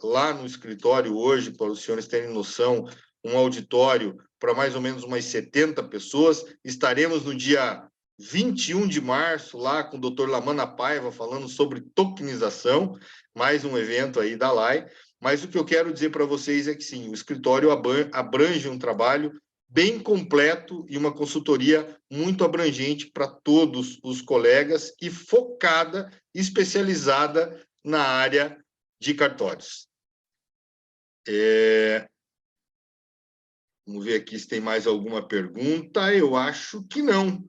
lá no escritório hoje, para os senhores terem noção, um auditório para mais ou menos umas 70 pessoas. Estaremos no dia 21 de março, lá com o Dr. Lamana Paiva, falando sobre tokenização, mais um evento aí da LAI. Mas o que eu quero dizer para vocês é que, sim, o escritório abrange um trabalho bem completo e uma consultoria muito abrangente para todos os colegas e focada, especializada na área de cartórios. Vamos ver aqui se tem mais alguma pergunta. Eu acho que não.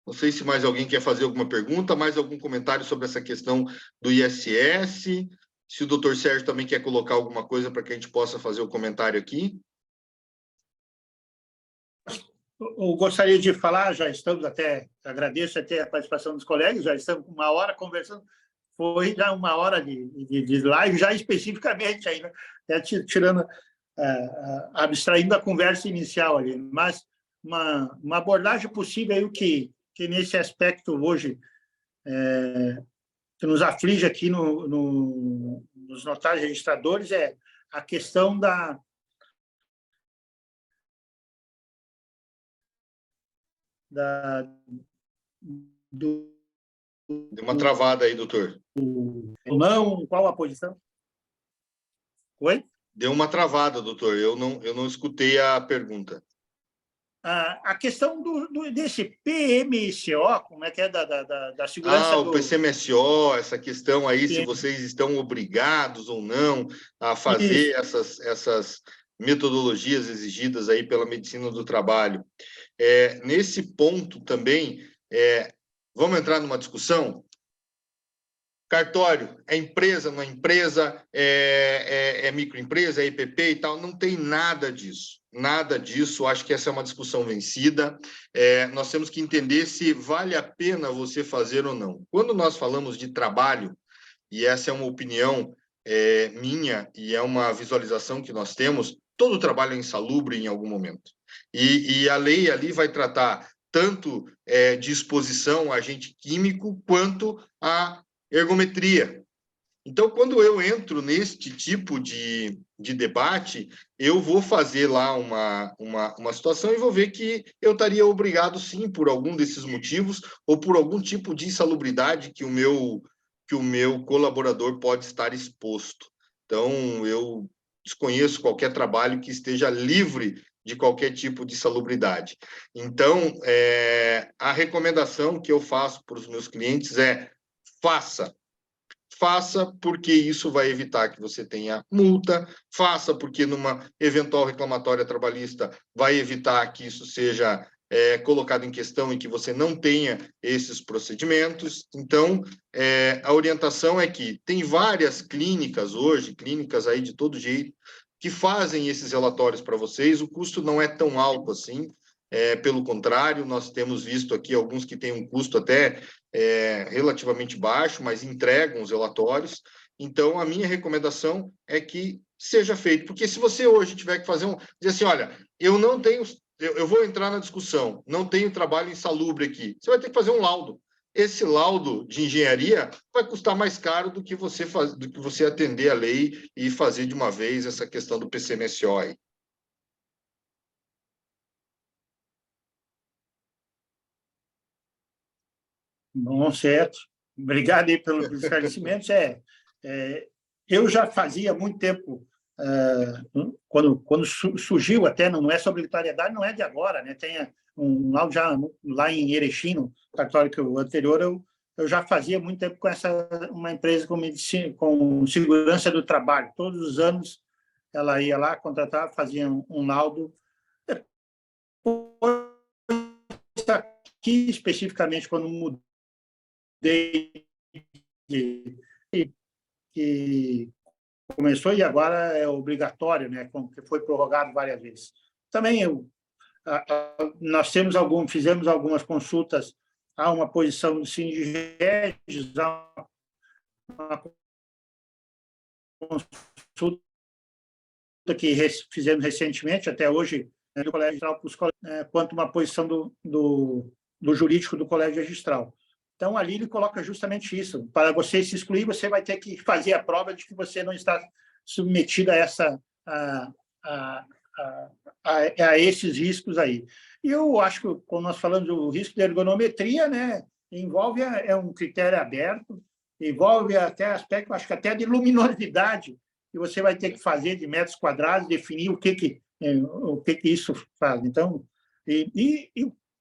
Não sei se mais alguém quer fazer alguma pergunta, mais algum comentário sobre essa questão do ISS. Se o doutor Sérgio também quer colocar alguma coisa para que a gente possa fazer o comentário aqui. Eu gostaria de falar, já estamos agradeço até a participação dos colegas, já estamos com 1 hora conversando, foi já 1 hora de live, já especificamente, aí, né? Até tirando, abstraindo a conversa inicial ali, mas uma abordagem possível aí, que nesse aspecto hoje que nos aflige aqui nos notários registradores é a questão Deu uma travada aí, doutor. Não, qual a posição? Oi? Deu uma travada, doutor. Eu não escutei a pergunta. A questão desse PMSO, como é que é, da segurança o PCMSO, essa questão aí, se vocês estão obrigados ou não a fazer essas metodologias exigidas aí pela medicina do trabalho. Nesse ponto também, vamos entrar numa discussão? Cartório, é empresa, não é empresa, é microempresa, é IPP e tal, não tem nada disso. Nada disso, acho que essa é uma discussão vencida. Nós temos que entender se vale a pena você fazer ou não. Quando nós falamos de trabalho, e essa é uma opinião minha e é uma visualização que nós temos, todo trabalho é insalubre em algum momento. E a lei ali vai tratar tanto de exposição a agente químico quanto a ergometria. Então, quando eu entro neste tipo de debate, eu vou fazer lá uma situação e vou ver que eu estaria obrigado, sim, por algum desses motivos, ou por algum tipo de insalubridade que o meu colaborador pode estar exposto. Então, eu desconheço qualquer trabalho que esteja livre de qualquer tipo de salubridade. Então, a recomendação que eu faço para os meus clientes é: faça, porque isso vai evitar que você tenha multa, faça, porque numa eventual reclamatória trabalhista vai evitar que isso seja colocado em questão e que você não tenha esses procedimentos. Então, a orientação é que tem várias clínicas hoje, clínicas aí de todo jeito, que fazem esses relatórios para vocês. O custo não é tão alto assim, pelo contrário, nós temos visto aqui alguns que têm um custo até relativamente baixo, mas entregam os relatórios. Então, a minha recomendação é que seja feito, porque se você hoje tiver que fazer dizer assim, olha, eu não tenho, eu vou entrar na discussão, não tenho trabalho insalubre aqui, você vai ter que fazer um laudo. Esse laudo de engenharia vai custar mais caro do que você atender a lei e fazer de uma vez essa questão do PCMSO aí. Bom, certo. Obrigado aí pelos esclarecimentos. Eu já fazia há muito tempo, quando surgiu até, não é sobre obrigatoriedade, não é de agora, né? Tem laudo já lá em Erechim, no cartório que o anterior, eu já fazia muito tempo com uma empresa com medicina, com segurança do trabalho. Todos os anos ela ia lá, contratava, fazia um laudo. Depois, aqui, especificamente, quando mudei, que começou e agora é obrigatório, né? Que foi prorrogado várias vezes. Também nós fizemos algumas consultas a uma posição do Sindireges, a uma consulta que fizemos recentemente, até hoje do colégio registral quanto uma posição do jurídico do colégio registral. Então, ali ele coloca justamente isso. Para você se excluir, você vai ter que fazer a prova de que você não está submetido a esses riscos aí. E eu acho que, quando nós falamos do risco de ergonometria, né, envolve, é um critério aberto, envolve até aspecto, acho que até de luminosidade, que você vai ter que fazer de metros quadrados, definir o que isso faz. Então,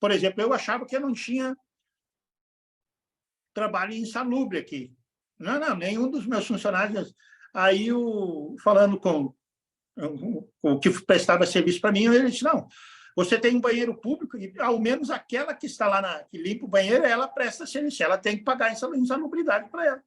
por exemplo, eu achava que eu não tinha trabalho insalubre aqui. Não, nenhum dos meus funcionários. Aí, falando com o que prestava serviço para mim, ele disse, não, você tem um banheiro público e, ao menos, aquela que está lá, que limpa o banheiro, ela presta serviço, ela tem que pagar insalubridade para ela.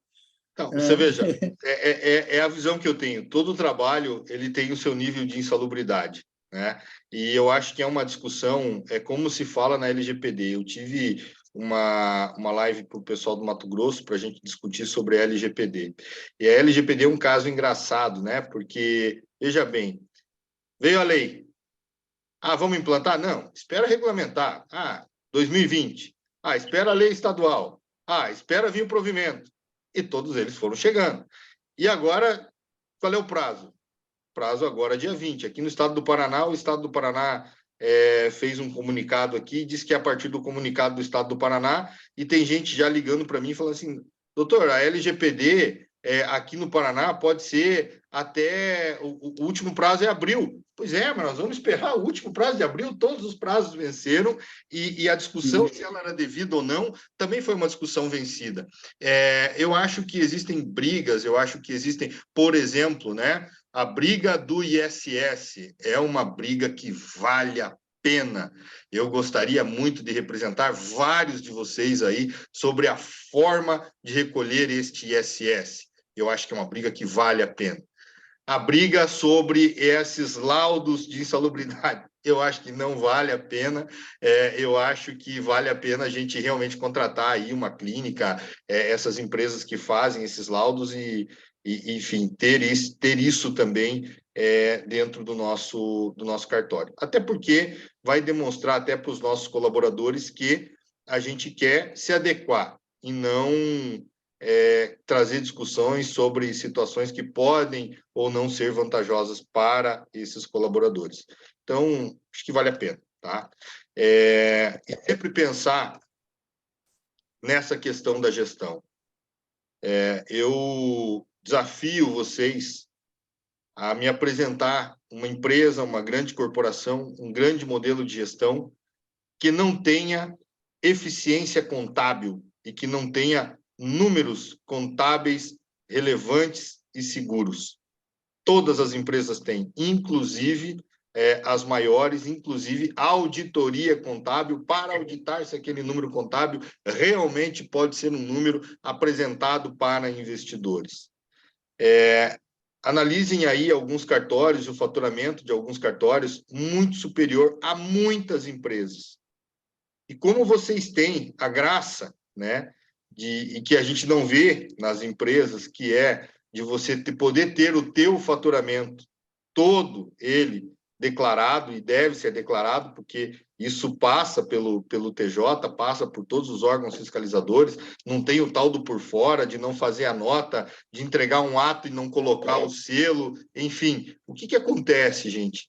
Então, você veja, é a visão que eu tenho. Todo trabalho ele tem o seu nível de insalubridade, né? E eu acho que é uma discussão, é como se fala na LGPD. Eu tive uma live para o pessoal do Mato Grosso para a gente discutir sobre a LGPD. E a LGPD é um caso engraçado, né? Porque, veja bem, veio a lei. Vamos implantar? Não, espera regulamentar. 2020. Espera a lei estadual. Espera vir o provimento. E todos eles foram chegando. E agora, qual é o prazo? O prazo agora é dia 20. Aqui no estado do Paraná, o estado do Paraná fez um comunicado aqui, disse que é a partir do comunicado do estado do Paraná, e tem gente já ligando para mim falando assim, doutor, a LGPD aqui no Paraná pode ser até o último prazo é abril. Pois é, mas nós vamos esperar o último prazo de abril, todos os prazos venceram, e a discussão se ela era devida ou não também foi uma discussão vencida. Eu acho que existem brigas, eu acho que existem, por exemplo, né, a briga do ISS é uma briga que vale a pena. Eu gostaria muito de representar vários de vocês aí sobre a forma de recolher este ISS. Eu acho que é uma briga que vale a pena. A briga sobre esses laudos de insalubridade, eu acho que não vale a pena. Eu acho que vale a pena a gente realmente contratar aí uma clínica, essas empresas que fazem esses laudos e enfim, ter isso também dentro do nosso cartório. Até porque vai demonstrar até para os nossos colaboradores que a gente quer se adequar e não trazer discussões sobre situações que podem ou não ser vantajosas para esses colaboradores. Então, acho que vale a pena, tá? E sempre pensar nessa questão da gestão. Eu desafio vocês a me apresentar uma empresa, uma grande corporação, um grande modelo de gestão que não tenha eficiência contábil e que não tenha números contábeis relevantes e seguros. Todas as empresas têm, inclusive as maiores, inclusive a auditoria contábil, para auditar se aquele número contábil realmente pode ser um número apresentado para investidores. Analisem aí alguns cartórios, o faturamento de alguns cartórios muito superior a muitas empresas. E como vocês têm a graça, né, e que a gente não vê nas empresas, que é de você poder ter o teu faturamento todo ele declarado, e deve ser declarado, porque isso passa pelo TJ, passa por todos os órgãos fiscalizadores, não tem o tal do por fora, de não fazer a nota, de entregar um ato e não colocar o selo, enfim. O que acontece, gente?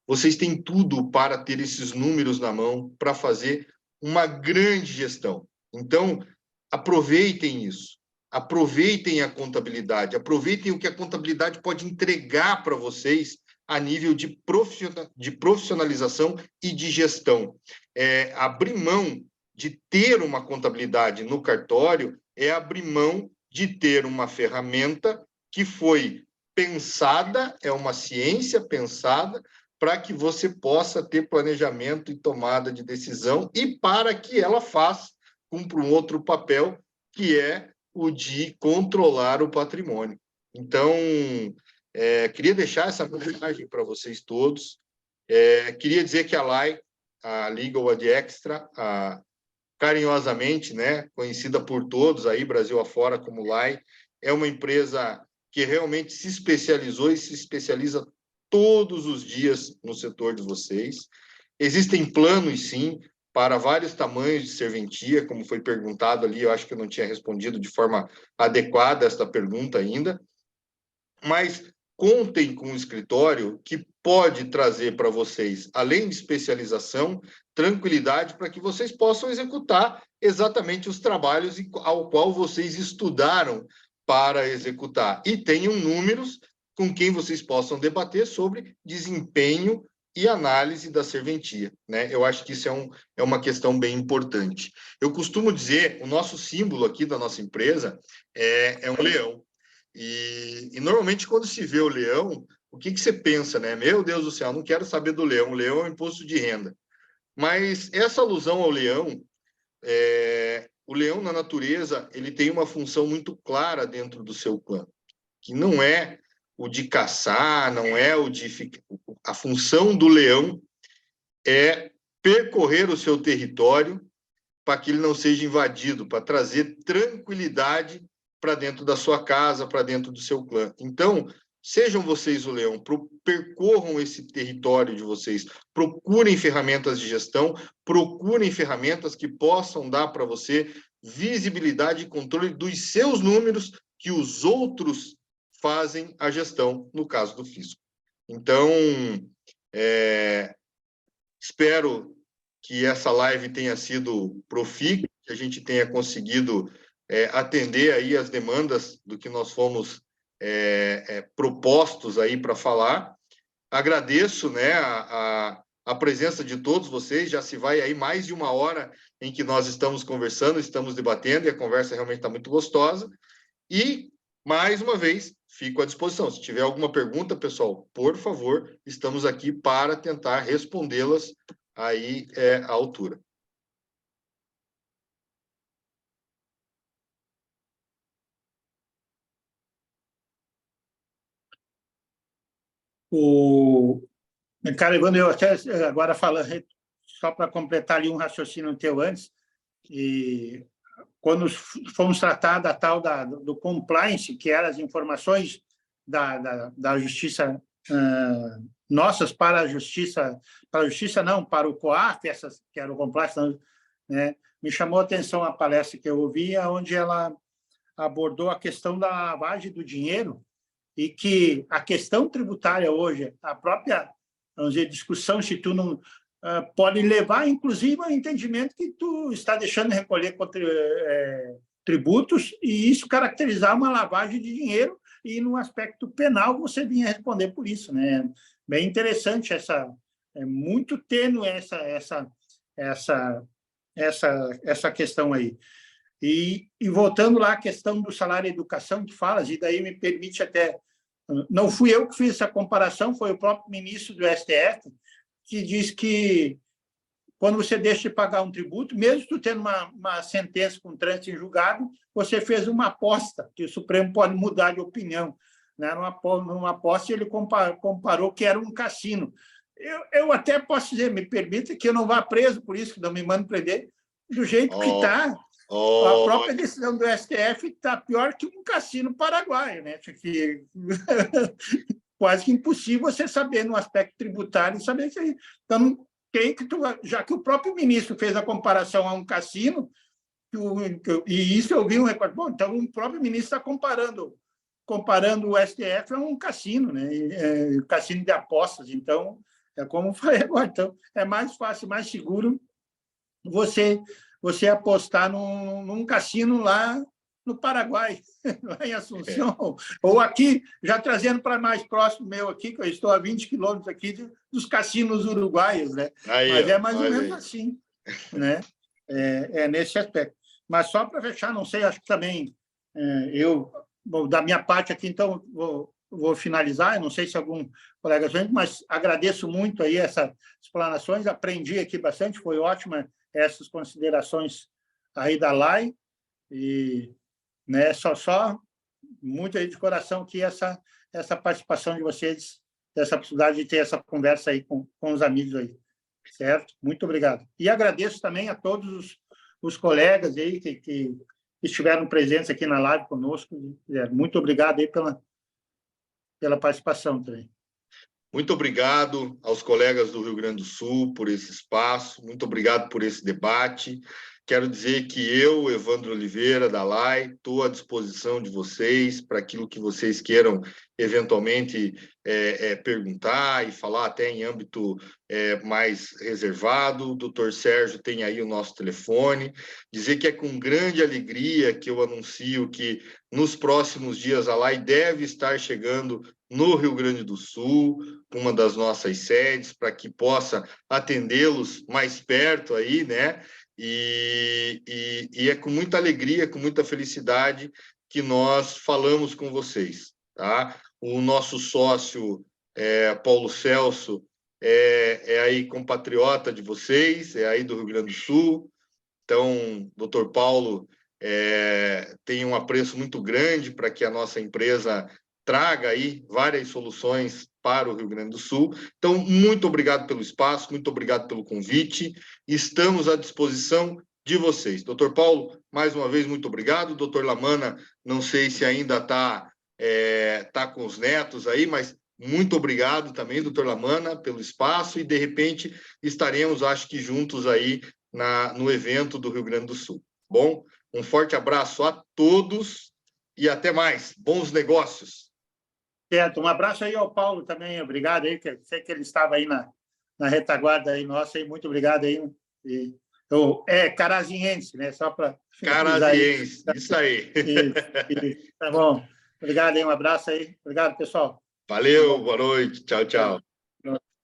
Vocês têm tudo para ter esses números na mão, para fazer uma grande gestão. Então, aproveitem isso. Aproveitem a contabilidade. Aproveitem o que a contabilidade pode entregar para vocês a nível de profissionalização e de gestão. Abrir mão de ter uma contabilidade no cartório é abrir mão de ter uma ferramenta que foi pensada, é uma ciência pensada, para que você possa ter planejamento e tomada de decisão e para que ela cumpra um outro papel, que é o de controlar o patrimônio. Então, queria deixar essa mensagem para vocês todos. Queria dizer que a LAI, a Legal Ad Extra, carinhosamente, né, conhecida por todos aí, Brasil afora, como LAI, é uma empresa que realmente se especializou e se especializa todos os dias no setor de vocês. Existem planos, sim, para vários tamanhos de serventia, como foi perguntado ali, eu acho que eu não tinha respondido de forma adequada esta pergunta ainda, mas contem com um escritório que pode trazer para vocês, além de especialização, tranquilidade para que vocês possam executar exatamente os trabalhos ao qual vocês estudaram para executar. E tenham números com quem vocês possam debater sobre desempenho e análise da serventia, né? Eu acho que isso é uma questão bem importante. Eu costumo dizer, o nosso símbolo aqui da nossa empresa é um leão. E normalmente, quando se vê o leão, o que você pensa, né? Meu Deus do céu, não quero saber do leão. O leão é um imposto de renda. Mas essa alusão ao leão, o leão na natureza, ele tem uma função muito clara dentro do seu clã, que não é o de caçar, não é o de... A função do leão é percorrer o seu território para que ele não seja invadido, para trazer tranquilidade para dentro da sua casa, para dentro do seu clã. Então, sejam vocês o leão, percorram esse território de vocês, procurem ferramentas de gestão, procurem ferramentas que possam dar para você visibilidade e controle dos seus números que os outros fazem a gestão, no caso do fisco. Então, espero que essa live tenha sido profícua, que a gente tenha conseguido atender aí as demandas do que nós fomos propostos aí para falar. Agradeço, né, a presença de todos vocês. Já se vai aí mais de 1 hora em que nós estamos conversando, estamos debatendo, e a conversa realmente está muito gostosa. E, mais uma vez, fico à disposição. Se tiver alguma pergunta, pessoal, por favor, estamos aqui para tentar respondê-las aí à altura. Cara, Evandro, eu até agora falando, só para completar ali um raciocínio teu antes, e quando fomos tratar da tal do compliance, que eram as informações da justiça nossas para a justiça não, para o COAF, essas que eram o compliance, né? Me chamou a atenção a palestra que eu ouvi, onde ela abordou a questão da lavagem do dinheiro, e que a questão tributária hoje, a própria, vamos dizer, discussão, se tu não pode levar, inclusive, ao entendimento que tu está deixando de recolher tributos, e isso caracterizar uma lavagem de dinheiro, e no aspecto penal você vinha responder por isso, né? Bem interessante é muito tênue essa questão aí. E voltando lá à questão do salário e educação que falas, e daí me permite até... Não fui eu que fiz essa comparação, foi o próprio ministro do STF, que diz que quando você deixa de pagar um tributo, mesmo tu tendo uma sentença com trânsito em julgado, você fez uma aposta, que o Supremo pode mudar de opinião. Né? Numa aposta, ele comparou que era um cassino. Eu até posso dizer, me permita que eu não vá preso por isso, que não me mandem prender, do jeito que está... A própria decisão do STF está pior que um cassino paraguaio, né? Que quase que impossível você saber no aspecto tributário saber isso aí. Então, já que o próprio ministro fez a comparação a um cassino, e isso eu vi um recorde. Bom, então o próprio ministro está comparando o STF a um cassino, né? Cassino de apostas. Então, é como eu falei agora. Então, é mais fácil, mais seguro você apostar num cassino lá no Paraguai, lá em Assunção, ou aqui, já trazendo para mais próximo meu aqui, que eu estou a 20 quilômetros aqui dos cassinos uruguaios, né? Mas é mais ou menos assim, né? Nesse aspecto. Mas só para fechar, não sei, acho que também da minha parte aqui, então, vou finalizar, eu não sei se algum colega gente, mas agradeço muito aí essas explanações, aprendi aqui bastante, foi ótima essas considerações aí da LAI, e né, só muito aí de coração que essa participação de vocês, dessa possibilidade de ter essa conversa aí com os amigos aí, certo? Muito obrigado. E agradeço também a todos os colegas aí que estiveram presentes aqui na live conosco. Muito obrigado aí pela participação também. Muito obrigado aos colegas do Rio Grande do Sul por esse espaço, muito obrigado por esse debate. Quero dizer que eu, Evandro Oliveira, da LAI, estou à disposição de vocês para aquilo que vocês queiram eventualmente perguntar e falar até em âmbito mais reservado. O doutor Sérgio tem aí o nosso telefone. Dizer que é com grande alegria que eu anuncio que nos próximos dias a LAI deve estar chegando no Rio Grande do Sul, uma das nossas sedes, para que possa atendê-los mais perto aí, né? E é com muita alegria, com muita felicidade que nós falamos com vocês, tá? O nosso sócio, Paulo Celso, é aí compatriota de vocês, é aí do Rio Grande do Sul. Então, doutor Paulo tem um apreço muito grande para que a nossa empresa traga aí várias soluções para o Rio Grande do Sul. Então, muito obrigado pelo espaço, muito obrigado pelo convite. Estamos à disposição de vocês. Doutor Paulo, mais uma vez, muito obrigado. Doutor Lamana, não sei se ainda está com os netos aí, mas muito obrigado também, doutor Lamana, pelo espaço e, de repente, estaremos, acho que juntos aí no evento do Rio Grande do Sul. Bom, um forte abraço a todos e até mais. Bons negócios. Certo, um abraço aí ao Paulo também, obrigado aí, que sei que ele estava aí na retaguarda aí nossa, aí, muito obrigado aí. Carazinhense, né? Só para Caraziense, isso aí. Tá bom. Obrigado aí, um abraço aí. Obrigado, pessoal. Valeu, boa noite. Tchau, tchau.